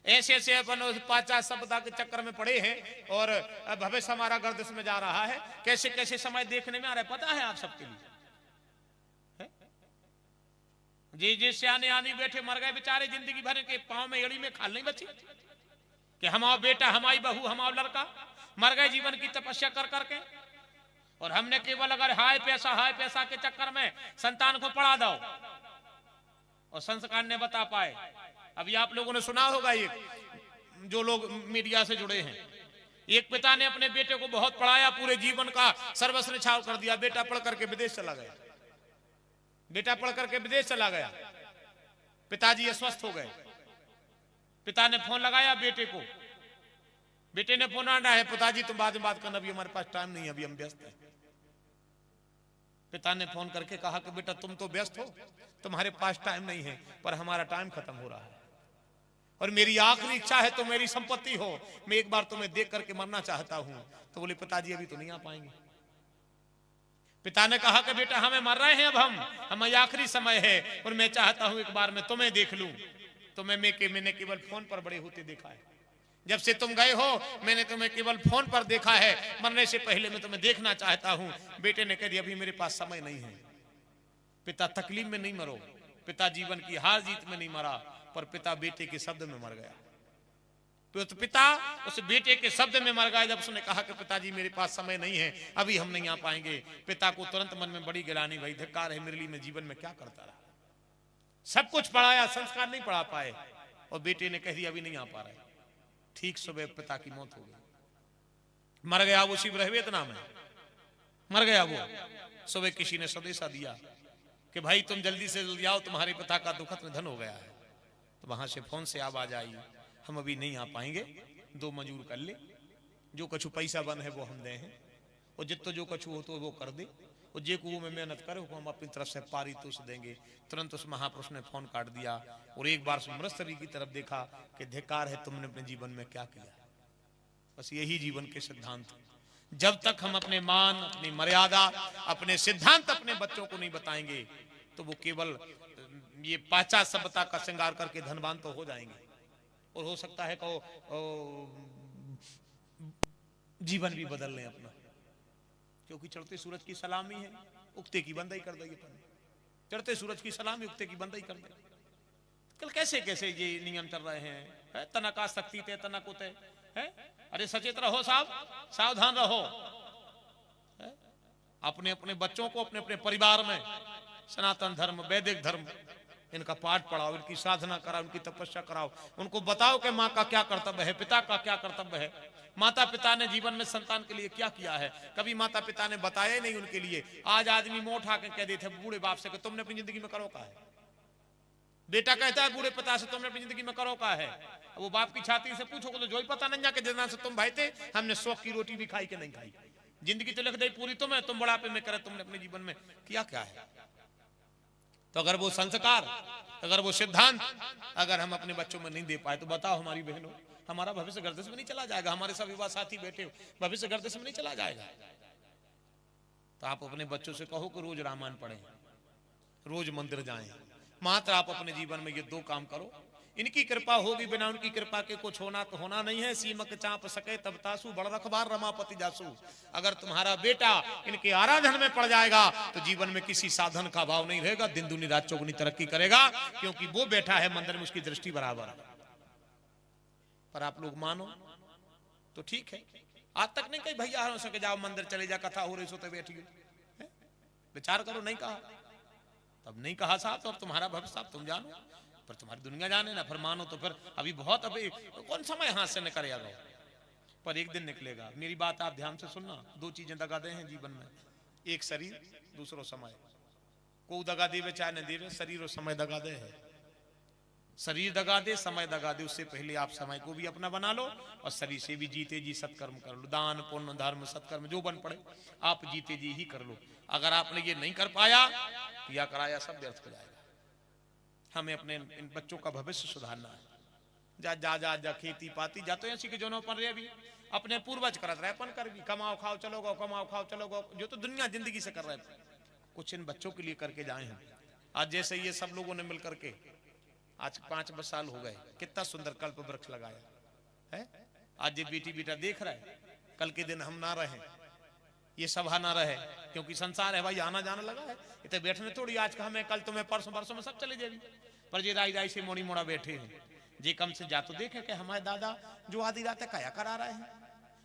ऐसे ऐसे अपन उस 50 सभ्यता के चक्कर में पड़े हैं और भविष्य हमारा गर्दिश में जा रहा है। कैसे कैसे समय देखने में आ रहा है, पता है आप सबके लिए? जी जी सियाने आनी बैठे मर गए बेचारे, जिंदगी भर के पांव में एड़ी में खाल नहीं बची कि हमारा बेटा, हमारी बहू, हमारा लड़का मर गए जीवन की तपस्या कर करके। और हमने केवल अगर हाय पैसा के चक्कर में संतान को पढ़ा दो और संस्कार ने बता पाए। अभी आप लोगों ने सुना होगा, एक जो लोग मीडिया से जुड़े हैं, एक पिता ने अपने बेटे को बहुत पढ़ाया, पूरे जीवन का सर्वस्व न्यौछावर कर दिया। बेटा पढ़ करके विदेश चला गया, बेटा पढ़ करके विदेश चला गया। पिताजी अस्वस्थ हो गए। पिता ने फोन लगाया बेटे को, बेटे ने फोन आना है, पिताजी तुम बाद में बात करना, अभी हमारे पास टाइम नहीं है, अभी हम व्यस्त हैं। पिता ने फोन करके कहा कि बेटा तुम तो व्यस्त हो, तुम्हारे पास टाइम नहीं है, पर हमारा टाइम खत्म हो रहा है और मेरी आखिरी इच्छा है तो मेरी संपत्ति हो, मैं एक बार तुम्हें देख करके मरना चाहता हूं। तो बोले पिताजी अभी तो नहीं आ पाएंगे। पिता ने कहा कि बेटा हमें मर रहे हैं, अब हमारी आखिरी समय है और मैं चाहता हूं एक बार मैं तुम्हें देख लूं। तो मैंने केवल फोन पर बड़े होते देखा है, जब से तुम गए हो मैंने तुम्हें केवल फोन पर देखा है, मरने से पहले मैं तुम्हें देखना चाहता हूं। बेटे ने कह दिया अभी मेरे पास समय नहीं है। पिता तकलीफ में नहीं मरो, पिता जीवन की हार जीत में नहीं मरा, पर पिता बेटे के शब्द में मर गया। तो पिता उस बेटे के शब्द में मर गया जब उसने कहा कि पिताजी मेरे पास समय नहीं है, अभी हम नहीं आ पाएंगे। पिता को तुरंत मन में बड़ी गिलानी भाई, धिक्कार है मेरे लिए, मैं जीवन में क्या करता रहा। सब कुछ पढ़ाया, संस्कार नहीं पढ़ा पाए और बेटे ने कह दिया अभी नहीं आ पा रहे। ठीक सुबह पिता की मौत हो गई, मर गया वो शिव वियतनाम में, मर गया वो। सुबह किसी ने संदेशा दिया कि भाई तुम जल्दी से जल्दी आओ, तुम्हारे पिता का दुखद निधन हो गया है। तो वहां से फोन से आवाज आई हम अभी नहीं आ पाएंगे, दो मजूर कर ले, जो कछु पैसा बन है वो हम दे हैं और जितना जो कछु हो तो वो कर दे और जे को में मेहनत करे हम अपनी तरफ से पारी तो उसे देंगे। तुरंत उस महापुरुष ने फोन काट दिया और एक बार मृतशरीर की तरफ देखा कि धिक्कार है तुमने अपने जीवन में क्या किया। बस यही जीवन के सिद्धांत। जब तक हम अपने मान, अपनी मर्यादा, अपने सिद्धांत अपने बच्चों को नहीं बताएंगे तो वो केवल ये पाश्चात्य सभ्यता का श्रृंगार करके धनवान तो हो जाएंगे और हो सकता है कि जीवन भी बदल लें अपना, क्योंकि चढ़ते सूरज की सलामी है, उगते की बंदाई कर देगी। चढ़ते सूरज की सलामी, उगते की बंदाई कर देगी। कल कैसे कैसे ये नियम चल रहे हैं, तना का शक्ति थे तना को थे है। अरे सचेत रहो साहब, सावधान रहो। अपने अपने बच्चों को अपने अपने परिवार में सनातन धर्म, वैदिक धर्म, इनका पाठ पढ़ाओ, इनकी साधना कराओ, इनकी तपस्या कराओ। उनको बताओ कि माँ का क्या कर्तव्य है, पिता का क्या कर्तव्य है, माता पिता ने जीवन में संतान के लिए क्या किया है। कभी माता पिता ने बताया ही नहीं उनके लिए। आज आदमी मुंह उठा के कह देते बूढ़े बाप से कि तुमने अपनी जिंदगी में करो का है। बेटा कहता है बूढ़े पिता से तुमने अपनी जिंदगी में करो का है। वो बाप की छाती से पूछो तो जो ही पता नहीं जाके जितना से तुम भाई थे, हमने शौक की रोटी भी खाई कि नहीं खाई। जिंदगी तो लिख दे पूरी तुम्हें, तुम बुढ़ापे में करे तुमने अपने जीवन में किया क्या है। तो अगर वो संस्कार, अगर वो सिद्धांत अगर हम अपने बच्चों में नहीं दे पाए तो बताओ हमारी बहनों, हमारा भविष्य गर्दिश में नहीं चला जाएगा। हमारे सब युवा साथी बैठे हो, भविष्य गर्दिश में नहीं चला जाएगा। तो आप अपने बच्चों से कहो कि रोज रामायण पढ़ें, रोज मंदिर जाएं। मात्र आप अपने जीवन में ये दो काम करो, इनकी कृपा होगी, बिना उनकी कृपा के कुछ होना तो होना नहीं है। सीमक चाप सके तब तासु, बड़ रखबार रमापति जासु। अगर तुम्हारा बेटा इनके आराधन में पड़ जाएगा तो जीवन में किसी साधन का भाव नहीं रहेगा, दिन दुनी रात चौगुनी तरक्की करेगा, क्योंकि वो बैठा है मंदिर में, उसकी दृष्टि बराबर है। पर आप लोग मानो तो ठीक है। आज तक नहीं कही भैया हो सके जाओ मंदिर चले जा, कथा हो रही सो तो बैठी हो, विचार करो। नहीं कहा तब नहीं कहा साहब, तो अब तुम्हारा भविष्य साहब तुम जानो, पर तुम्हारी दुनिया जाने ना। फिर मानो तो फिर अभी बहुत, अभी कौन समय हाथ से निकलेगा, पर एक दिन निकलेगा। मेरी बात आप ध्यान से सुनना। दो चीजें दगा दे हैं जीवन में, एक शरीर, दूसरो समय। को दगा देवे चाहे न देवे, शरीर और समय दगा दे है। शरीर दगा दे, समय दगा दे, उससे पहले आप समय को भी अपना बना लो और शरीर से भी जीते जी सत्कर्म कर लो। दान पुण्य धर्म सत्कर्म जो बन पड़े आप जीते जी ही कर लो। अगर आपने ये नहीं कर पाया, या कराया सब व्यर्थ हो जाएगा। हमें अपने इन बच्चों का भविष्य सुधारना है। जा जा जा जा खेती पाती जा, तो ऐसी के जोनों पर रहे भी अपने पूर्वज करत रहे, अपन कर भी कमाओ खाओ चलो गो, कमाओ खाओ चलो गो, जो तो दुनिया जिंदगी से कर रहे। कुछ इन बच्चों के लिए करके जाए हैं। आज जैसे ये सब लोगों ने मिल करके आज 5 साल हो गए, कितना सुंदर कल्प वृक्ष लगाया है। आज ये बेटी बेटा देख रहा है, कल के दिन हम ना रहे, ये सभा ना रहे, क्योंकि संसार है भाई, आना जाना लगा है। इतने बैठने थोड़ी आज का हमें, कल तुम्हें, परसों परसों में सब चले जाएगी। पर ये राई राई से मोड़ी मोड़ा बैठे हैं, जी कम से जा तो देखे कि हमारे दादा जो आधी रात कया करा रहे हैं,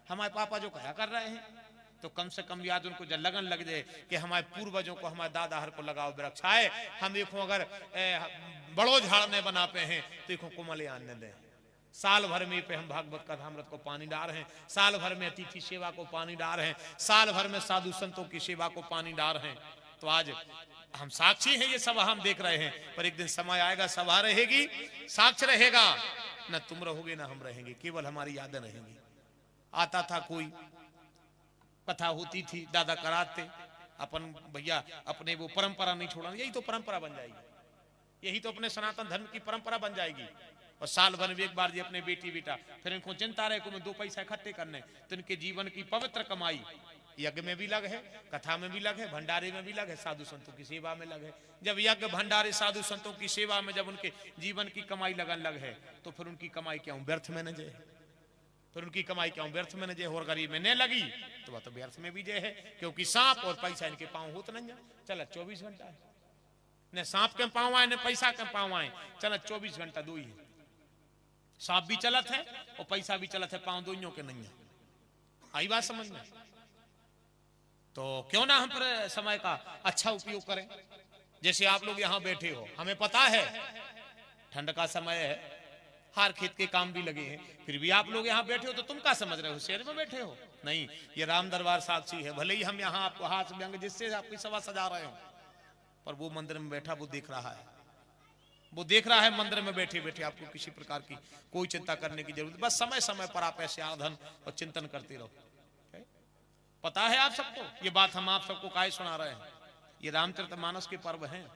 हमारे पापा जो कया कर रहे हैं, तो कम से कम याद उनको जब लगन लग जाए कि हमारे पूर्वजों को, हमारे दादा हर को लगाओ वृक्ष आए। हम देखो अगर बड़ो झाड़ने बनाते हैं तो देखो कोमले आने दें, साल भर में पे हम भागवत कथामृत को पानी डाल रहे हैं, साल भर में अतिथि सेवा को पानी डाल रहे हैं, साल भर में साधु संतों की सेवा को पानी डाल रहे हैं। तो आज हम साक्षी हैं, ये सभा हम देख रहे हैं, पर एक दिन समय आएगा सभा रहेगी, साक्ष्य रहेगा, न तुम रहोगे ना हम रहेंगे, केवल हमारी यादें रहेंगी। आता था कोई, कथा होती थी, दादा कराते, अपन भैया अपने वो परंपरा नहीं छोड़ना, यही तो परंपरा बन जाएगी, यही तो अपने सनातन धर्म की परंपरा बन जाएगी। और साल भर में एक बार जी अपने बेटी बेटा, फिर इनको चिंता रहे को मैं 2 पैसा इकट्ठे करने, तो इनके जीवन की पवित्र कमाई यज्ञ में भी लग है, कथा में भी लग है, भंडारे में भी लग है, साधु संतों की सेवा में लग है। जब यज्ञ भंडारे साधु संतों की सेवा में जब उनके जीवन की कमाई लगन लग है, तो फिर उनकी कमाई क्यों व्यर्थ में न जाए, फिर उनकी कमाई क्यों व्यर्थ में न जाए। और गरीब में न लगी तो वह तो व्यर्थ में भी जाए है, क्योंकि सांप और पैसा इनके पाँव होत नहीं, चल 24 घंटा है, न सांप के पाँव आए न पैसा के पाँव आए, चल 24 घंटा दो ही है, सांप भी चलत है और पैसा भी चलत है, पाँव दोनों के नहीं है। आई बात समझ में? तो क्यों ना हम पर समय का अच्छा उपयोग करें। जैसे आप लोग यहाँ बैठे हो, हमें पता है ठंड का समय है, हर खेत के काम भी लगे हैं, फिर भी आप लोग यहाँ बैठे हो, तो तुम क्या समझ रहे हो शहर में बैठे हो? नहीं, ये राम दरबार साक्षी है। भले ही हम यहाँ आपको हाथ व्यंग जिससे आपकी सभा सजा रहे हो, पर वो मंदिर में बैठा वो देख रहा है, वो देख रहा है मंदिर में बैठे बैठे। आपको किसी प्रकार की कोई चिंता करने की जरूरत, बस समय समय पर आप ऐसे आराधन और चिंतन करते रहो। पता है आप सबको, ये बात हम आप सबको काहे सुना रहे हैं, ये रामचरितमानस के पर्व हैं।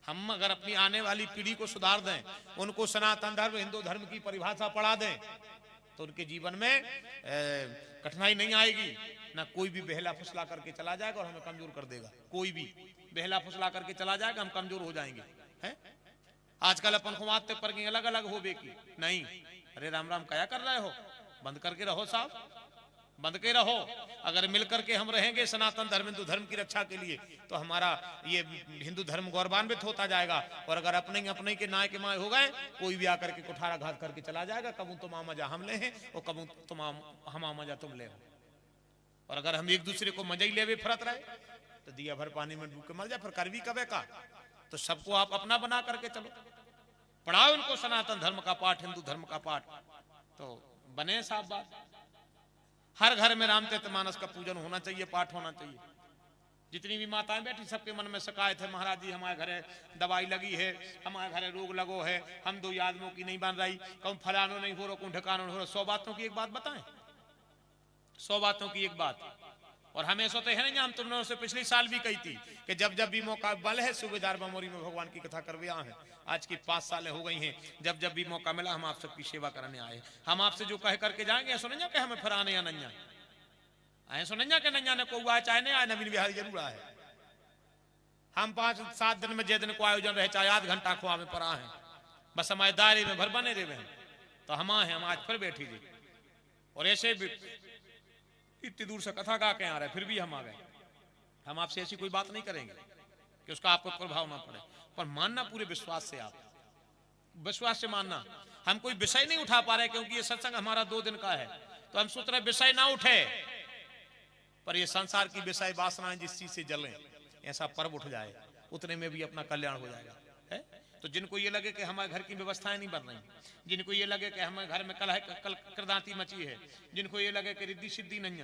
हम अगर अपनी आने वाली पीढ़ी को सुधार दें, उनको सनातन धर्म हिंदू धर्म की परिभाषा पढ़ा दें, तो उनके जीवन में कठिनाई नहीं आएगी। ना कोई भी बहला फुसला करके चला जाएगा और हमें कमजोर कर देगा, कोई भी बहला फुसला करके चला जाएगा, हम कमजोर हो जाएंगे। है आजकल अपन को माते पर अलग अलग हो बेकी नहीं, अरे राम राम क्या कर रहे हो, बंद करके रहो साहब, बंद के रहो। अगर मिलकर के हम रहेंगे सनातन धर्म हिंदू धर्म की रक्षा के लिए, तो हमारा ये हिंदू धर्म गौरवान्वित होता जाएगा। और अगर अपने अपने के नाय के माय हो गए, कोई भी आकर के कुठारा घात करके चला जाएगा, कबू तुम मजा हम ले हैं और कबू तुम हम मजा तुम ले हो। और अगर हम एक दूसरे को मजा ही ले फरत रहे, तो दिया भर पानी में डूब के मर जाए, फिर कर भी कबे का। तो सबको आप अपना बना करके चलो, पढ़ाओ इनको सनातन धर्म का पाठ, हिंदू धर्म का पाठ, तो बने साफ बात। हर घर में रामचरितमानस का पूजन होना चाहिए, पाठ होना चाहिए। जितनी भी माताएं बैठी, सबके मन में शिकायत है, महाराज जी हमारे घरे दवाई लगी है, हमारे घरे रोग लगो है, हम 2 आदमियों की नहीं बन रही, कहूं फलानो नहीं हो रहा, कहूं ढकानो नहीं हो रहा। 100 बातों की एक बात बताएं, 100 बातों की एक बात। और हमेशा तो है नहीं, हम तुमने उसे पिछले साल भी कही थी कि जब जब भी मौका बल है, सूबेदार बमोरी में भगवान की कथा करवे आए हैं। आज की 5 साल हो गई हैं, जब जब भी मौका मिला हम आप सबकी सेवा करने आए। हम आपसे जो कह करके जाएंगे, सुनेंगे कि हमें फिर आने या नहीं आए, सुनेंगे कि नहीं आने को आए, चाहे नहीं आए, नवीन बिहारी जरूर आए। हम 5-7 दिन में जे दिन को आयोजन रहे, चाहे आध घंटा को हमें पर आए, बस हमारे दायरे में भर बने रहे हैं, तो हम आए, हम आज फिर बैठी थी। और ऐसे भी इतनी दूर से कथा गा के आ रहे, फिर भी हम आ गए। हम आपसे ऐसी कोई बात नहीं करेंगे कि उसका आपको प्रभाव ना पड़े, पर मानना पूरे विश्वास से, आप विश्वास से मानना। हम कोई विषय नहीं उठा पा रहे, क्योंकि ये सत्संग हमारा 2 दिन का है, तो हम सोच रहे विषय ना उठे, पर ये संसार की विषय वासनाएं जिस चीज से जलें, ऐसा पर्व उठ जाए, उतने में भी अपना कल्याण हो जाएगा। है तो जिनको ये लगे कि हमारे घर की व्यवस्थाएं नहीं बन रही, जिनको ये लगे कि हमारे घर में कृदांती मची है, जिनको ये लगे कि रिद्धि सिद्धि नहीं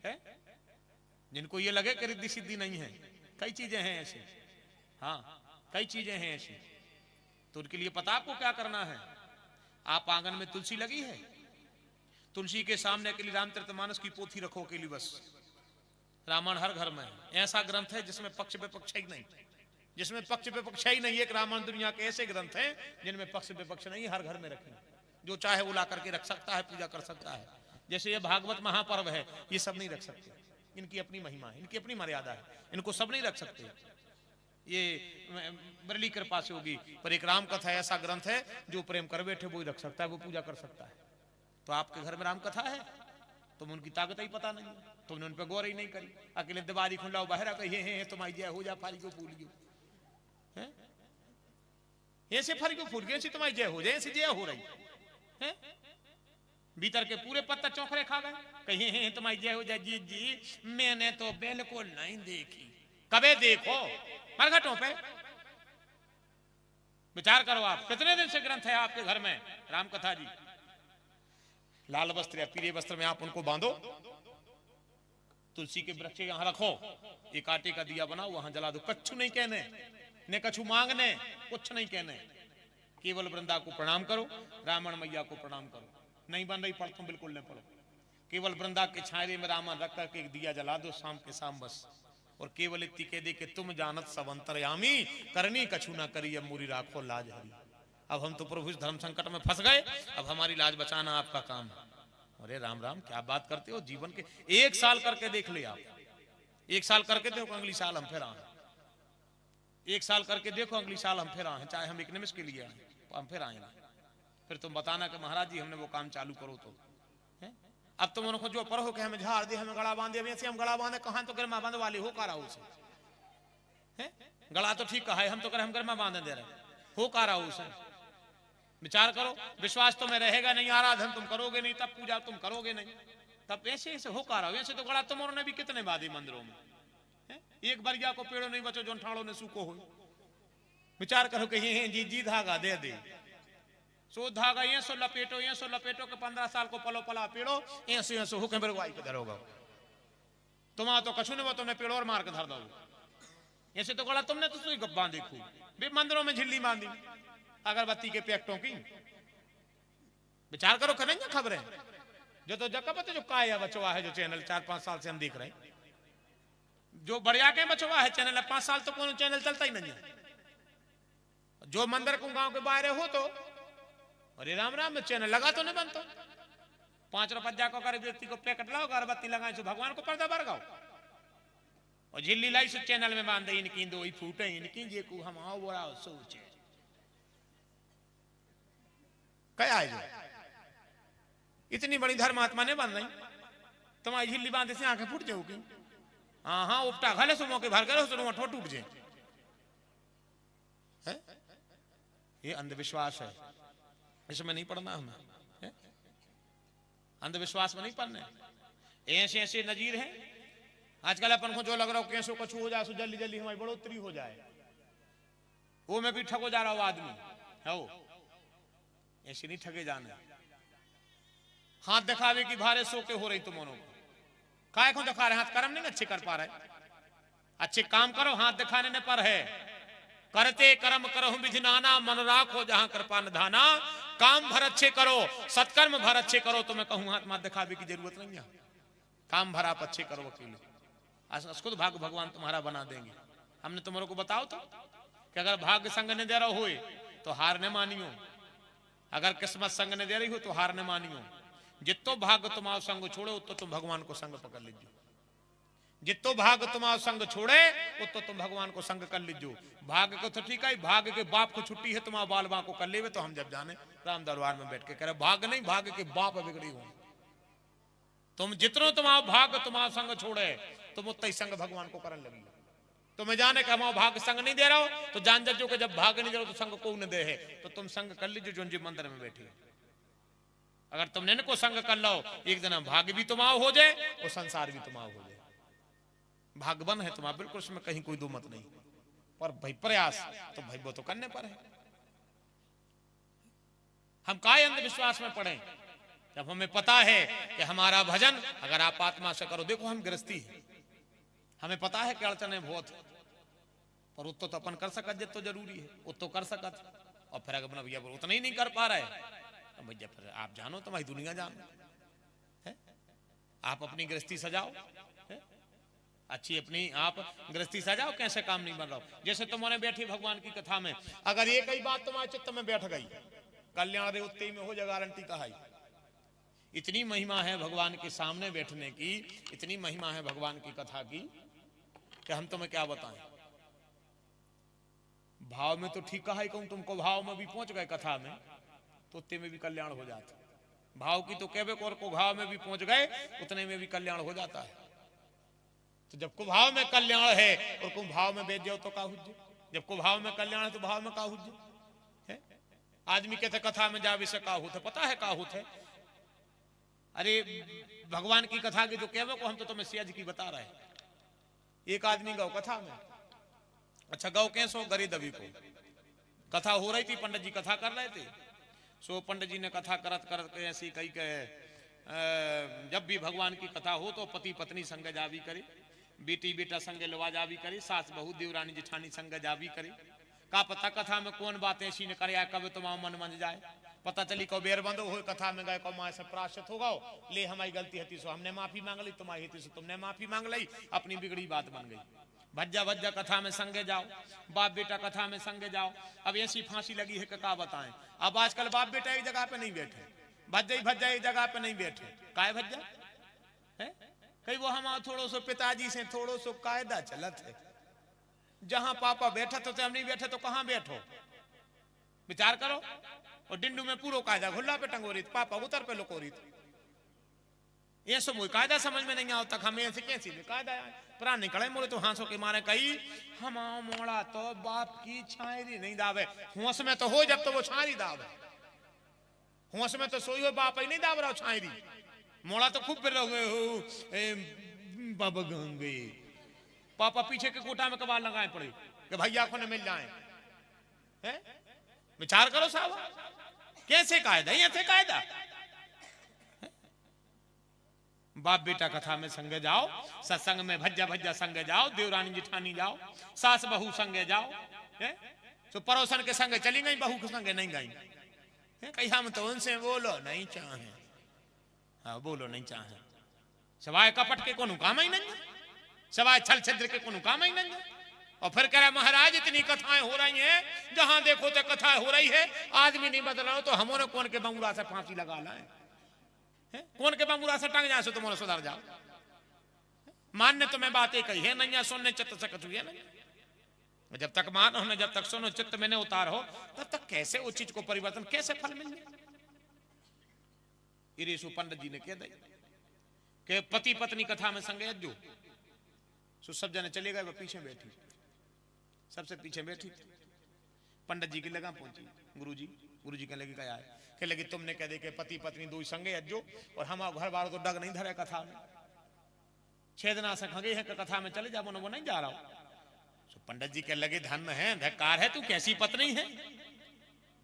है, जिनको ये लगे कि रिद्धि सिद्धि नहीं है, कई चीजें हैं ऐसी, हाँ कई चीजें हैं ऐसी, तो उनके लिए पता आपको क्या करना है। आप आंगन में तुलसी लगी है, तुलसी के सामने के लिए रामचरितमानस की पोथी रखो के लिए, बस रामायण हर घर में है। ऐसा ग्रंथ है जिसमें पक्ष विपक्ष ही नहीं, जिसमें पक्ष विपक्ष ही नहीं। एक रामायण दुनिया के ऐसे ग्रंथ हैं जिनमें पक्ष विपक्ष नहीं, हर घर में रखें, जो चाहे वो ला करके रख सकता है, पूजा कर सकता है। जैसे ये भागवत महापर्व है, ये सब नहीं रख सकते, इनकी अपनी महिमा है, इनकी अपनी मर्यादा है, इनको सब नहीं रख सकते। ये बरली कृपा से होगी। पर एक राम कथा ऐसा ग्रंथ है जो प्रेम कर बैठे वो ही रख सकता है, वो पूजा कर सकता है। तो आपके घर में राम कथा है, तुम उनकी ताकत ही पता नहीं, तुमने उन पर गौर ही नहीं करी। अकेले दीवारी खुलाओ बहरा कहिए हैं तुम्हारी जय हो जा फारी को फूल गयो है, ऐसे फारी को फूल गए ऐसी तुम्हारी जय हो जाए, ऐसी जय हो रही है। भीतर के पूरे पत्ता चौखरे खा गए, कहिए हैं तुम्हारी जय हो जाए। जी जी मैंने तो बिल्कुल नहीं देखी। कबे देखो मरघटों पे विचार करो। आप कितने दिन से ग्रंथ है आपके घर में राम कथा जी? लाल वस्त्र या पीले वस्त्र में आप उनको बांधो, तुलसी के वृक्ष यहां रखो, एक आटे का दिया बनाओ वहां जला दो। कछु नहीं कहने, ने कछु मांगने, कुछ नहीं कहने, केवल वृंदा को प्रणाम करो, रावण मैया को प्रणाम करो। नहीं बन रही पढ़ तुम बिल्कुल नहीं पढ़ो। केवल वृंदा के छायरे में रावण रख करके एक दिया जला दो शाम के शाम बस। और केवल इतनी कह दे कि तुम जानत सब अंतर्यामी, करनी कछु ना करी अब मूरी राखो लाज हरी। अब हम तो प्रभु इस धर्म संकट में फंस गए, अब हमारी लाज बचाना आपका काम है। अरे राम राम क्या बात करते हो। जीवन के 1 साल करके देख ले आप, 1 साल करके देखो अगली साल हम फिर आए, 1 साल करके देखो अगली साल हम फिर आए, चाहे हम एक निमिष के लिए आए हम फिर आए। फिर तुम बताना कि महाराज जी हमने वो काम चालू करो तो है? अब तुम उनको जो पढ़ो कि हमें झाड़ दे, हमें गला बांधे, वैसे हम गला बांधे कहां, तो गर्मा बांध वाले हो का रहा उसे है? गला तो ठीक कहा है, हम तो कर हम गर्मा बांधे दे रहे हो का रहा उसे। विचार करो, विश्वास तुम्हें रहेगा नहीं, आराधन तुम करोगे नहीं, तब पूजा तुम करोगे नहीं, तब ऐसे ऐसे हो का रहा। वैसे तो गला तुमने भी कितने बांधे मंदिरों में है? एक बरिया को पेड़ों नहीं बचो जो ठाड़ों ने सूखो हो। विचार करो कि ये जी जी धागा दे दे, सो धागा ये सो लपेटो, ये सो लपेटो के 15 साल को पलो पला पेड़ो ऐसे ऐसे हुक्म बरवाई के धरोगा। तुम तो कछु नहीं, वो तुमने पेड़ो और मार के धर दो। ऐसे तो गला तुमने तो सुई बांधी खूब, भी मंदिरों में झिल्ली बांधी अगरबत्ती के पैकटों की। विचार करो करेंगे खबरें जो तो जगह पता जो काया बचवा है, जो चैनल 4-5 साल से हम देख रहे हैं, जो बढ़िया के बचवा है चैनल 5 साल तो कौन चैनल चलता ही नहीं है। जो मंदिर को गांव के बाहर हो तो अरे राम राम में चैनल लगा तो नहीं बनता। 5 रुपया जाकर कर व्यक्ति को पैकेट लाओ, अगरबत्ती लगाए सो भगवान को पर्दा बरगाओ, और झिल्ली लाई सो चैनल में बांध दे, इनकी दो ही फूटे इनकी जे को हम आओ बोला सोचे क्या है जो इतनी बड़ी धर्मात्मा ने बांध नहीं। तुम्हारी झिल्ली बांधे से आंखें फूट जाओगी। हाँ हाँ उपटा घले सो मौके भर करो सो ठो टूट जाए। ये अंधविश्वास है, इसमें नहीं पढ़ना हमें, अंधविश्वास में नहीं पढ़ने। ऐसे ऐसे नजीर हैं आजकल अपन को जो लग रहा हो कैसो कुछ हो जाए सो जल्दी जल्दी हमारी बढ़ोतरी हो जाए, वो में भी ठगो जा रहा हो आदमी है। वो ऐसे नहीं ठगे जाने। हाथ दिखावे की भारे सो के हो रही तुम को काय को दिखा रहे, हाथ कर्म नहीं अच्छे कर पा रहे। अच्छे काम करो, हाथ दिखाने ने पर है। करते कर्म करो विधि नाना, मन राखो जहां कृपा निधाना। काम भर अच्छे करो, सत्कर्म भर अच्छे करो, तो मैं कहूं हाथ माथ दिखावे की जरूरत नहीं है। काम भर आप अच्छे करो अकेले, खुद भाग भगवान तुम्हारा बना देंगे। हमने तुम्हारे को बताओ तो कि अगर भाग्य संग ने दे रहा हो तो हार न मानियो, अगर किस्मत संग ने दे रही हो तो हार न मानियो। जितो भाग्य तुम्हारा संग छोड़े उतो तुम भगवान को संग पकड़ लीजिए। जितो भाग्य तुम्हारा संग छोड़े उतो तुम भगवान को संग कर लीजिए। भाग्य को तो ठीक है, भाग्य के बाप को छुट्टी है, तुम्हारा बाल बा को कर ले तो हम जब जाने राम दरबार में बैठ के कह रहे भाग्य नहीं, भाग्य के बाप बिगड़ी हो। तुम जितनो तुम्हारा भाग्य तुम्हारा संग छोड़े तुम उतना ही संग भगवान को करने लगी। तुम्हें जाने का हमारा भाग्य संग नहीं दे रहा हो तो जान जो कि जब भाग्य नहीं दे रहा तो संग को न दे है, तो तुम संग कर लीजिए जो जी मंदिर में बैठे। अगर तुमने इनको संग कर लो एक दिन भाग्य भी तुम्हारा हो जाए और संसार भी तुम्हारा हो जाए। भाग्यवन है तुम्हारा बिल्कुल, उसमें कहीं कोई दो मत नहीं। पर भाई प्रयास तो भाई वो तो करने पर है। हम काय अंधविश्वास में पड़े जब हमें पता है कि हमारा भजन अगर आप आत्मा से करो। देखो हम गृहस्थी है, हमें पता है कि अड़चने बहुत है, पर उतो तो अपन कर सकत जे तो जरूरी है, उतो कर सकत। और फिर अगर अपना भैया उतना ही नहीं कर पा रहे तो भैया फिर आप जानो तुम्हारी दुनिया जानो है। आप अपनी गृहस्थी सजाओ है? अच्छी अपनी आप गृहस्थी सजाओ, कैसे काम नहीं बन रहा हो। जैसे तुम्हारे बैठी भगवान की कथा में अगर ये कई बात तुम्हारे चित्त में बैठ गई, कल्याण रे उत्ते में हो जा गारंटी कहा। इतनी महिमा है भगवान के सामने बैठने की, इतनी महिमा है भगवान की कथा की कि हम तुम्हें क्या बताएं। भाव में तो ठीक कहा ही कहूं, तुमको भाव में भी पहुंच गए कथा में तो उतने में भी कल्याण हो जाता। भाव की तो कहवे को भाव में भी पहुंच गए उतने में भी कल्याण हो जाता है। तो जब को भाव में कल्याण है और को भाव में बेच जाओ तो का हुज्जे, जब को भाव में कल्याण है तो भाव में का हुज्जे है। आदमी कहते कथा में जा विषय का होता, पता है का होता है। अरे भगवान की कथा की तो कहवे को हम तो तुम्हें सिया जी की बता रहे हैं। एक आदमी गौ कथा में, अच्छा गौ कैसो गरी दबी को कथा हो रही थी, पंडित जी कथा कर रहे थे। सो पंडित जी ने कथा करत करत के ऐसी कही के जब भी भगवान की कथा हो तो पति पत्नी संग जावी करे, बेटी बेटा संग लवा जावी करे, सास बहू देवरानी जिठानी संग जावी करे। का पता कथा में कौन बात ऐसी ने करे कब तुम्हारा मन मन जाए। पता चली को बेरबंद हो कथा में गए को माँ से प्राश्चित हो गओ, ले हमारी गलती हती सो हमने माफी मांग ली, तुम्हारी हती सो तुमने माफी मांग ली, अपनी बिगड़ी बात बन गई। भज्जा भज्जा कथा में संगे जाओ, बाप बेटा कथा में संगे जाओ। अब ऐसी फांसी लगी है कि क्या बताएं। अब आजकल बाप बेटा एक जगह पे नहीं बैठे, भज्जा एक जगह पे नहीं बैठे। काय भज्जा है कई वो हम थोड़ो सो पिताजी से थोड़ो सो कायदा चलत है। जहां पापा बैठा तो हम नहीं बैठे तो कहां बैठो, विचार करो। और डिंडू में पूरो कायदा घुल्ला पे टंगोरी, पापा उतर पे लुकोरी। ये सब कायदा समझ में नहीं आओ तक हमें ऐसे कैसी कायदा प्राण निकले मोरे तो हांसों के मारे कही हम मोड़ा तो बाप की छायरी नहीं दावे। होश में तो हो जब तो वो छायरी दावे, होश में तो सोई हो बाप ही नहीं दाव रहा छायरी। मोड़ा तो खूब फिर रहोगे हो बाबा गंगे, पापा पीछे के कोटा में कबाल लगाए पड़े कि भैया को न मिल जाए। हैं विचार करो साहब, कैसे कायदा, ऐसे कायदा। बाप बेटा कथा में संगे जाओ, सत्संग में भज्जा भज्जा संगे जाओ, देवरानी जिठानी जाओ, सास बहू संगे जाओ। तो पड़ोसन के संगे चली गई, बहू के संगे नहीं गई। कही हम तो उनसे बोलो नहीं चाहे, हाँ बोलो नहीं चाहे, सवाए कपट के कोनो काम ही नहीं, सवाए छल छिद्र के कोनो काम ही नहीं। और फिर कह रहा महाराज इतनी कथाएं हो रही हैं, जहां देखो तो कथाएं हो रही है, आदमी नहीं बदला तो हमने कौन के बंगुरा से फांसी लगा लाए, कौन के बंगुरा से टंग जाए सो तुम्हारा सुधर जाओ। मानने तुम्हें बातें कही है नहीं, सुनने चित्त से कछु है नहीं। जब तक मानो न जब तक सुनो चित्त में न उतारो तब तक कैसे उस चीज को परिवर्तन, कैसे फल मिल जाए। इरेशु पंडित जी ने कह दी कि पति पत्नी कथा में संगे जो सो सब जने चले गए, वो पीछे बैठी, सबसे पीछे बैठी। पंडित जी की लगा पहुंची, गुरु जी के लगी क्या है कि लगी तुमने कह दे के पति पत्नी दो संगे अज्जो और हम घर बार तो डग नहीं धरे कथा में, छेदना से खगे है कि कथा में चले जाओ, वो नहीं जा रहा हूं। पंडित जी के लगे धन है धक्कार है, तू कैसी पत्नी है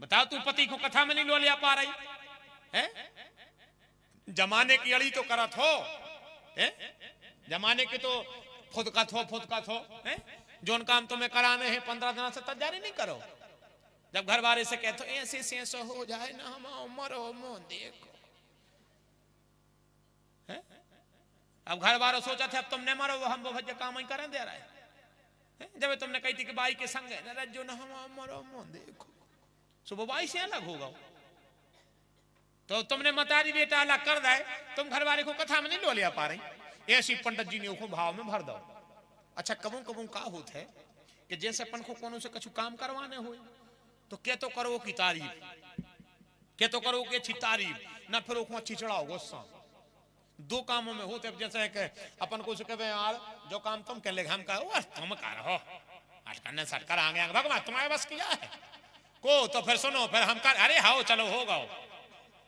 बताओ, तू पति को कथा में नहीं लो लिया पा रही है। जमाने की अड़ी तो करत हो, जमाने की तो फुदका थो है? जोन काम तुम्हें कराने हैं 15 दिन से तैयारी नहीं करो। जब घर वाले से कहते ऐसे से हो जाए ना हम मरो मो देखो है? अब घर वालों सोचा था अब तुमने मरो हम वो भज्जा काम ही करें दे रहा है। जब तुमने कही थी कि बाई के संग है ना जो ना हम मरो मो देखो, सुबह बाई से अलग होगा तो तुमने मतारी बेटा अलग कर दे, तुम घर वाले को कथा में नहीं लो लिया पा रही। ऐसी पंडित जी ने उसको भाव में भर दो। अच्छा कबू कबू का होता है कि जैसे अपन को कोनो से कछु काम करवाने हो तो क्या तो करो की तारीफ, क्या तो करो की अच्छी तारीफ, ना फिर वो अच्छी चढ़ाओ गुस्सा। दो कामों में होते, जैसे कि अपन को कहते हैं यार जो काम तुम कह लेगा हम कहो तुम करो अटकने सटकर आ गया भगवान तुम्हारे बस किया है को, तो फिर सुनो फिर हम कर अरे हाओ चलो होगा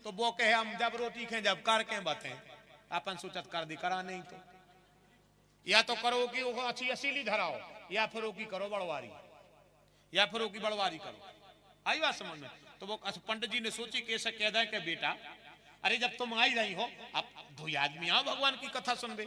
तो वो कहे हम जब रोटी खें जब कर के बातें अपन सोचत कर दी करा नहीं तो या तो करो कि वो अच्छी असीली धराओ या फिर वो की करो बड़वारी, या फिर वो की बड़वारी करो। आई बात समझ में। तो वो पंडित जी ने सोची कैसे कह दें कि बेटा अरे जब तुम आई रही हो अब दो आदमी आओ भगवान की कथा सुनबे,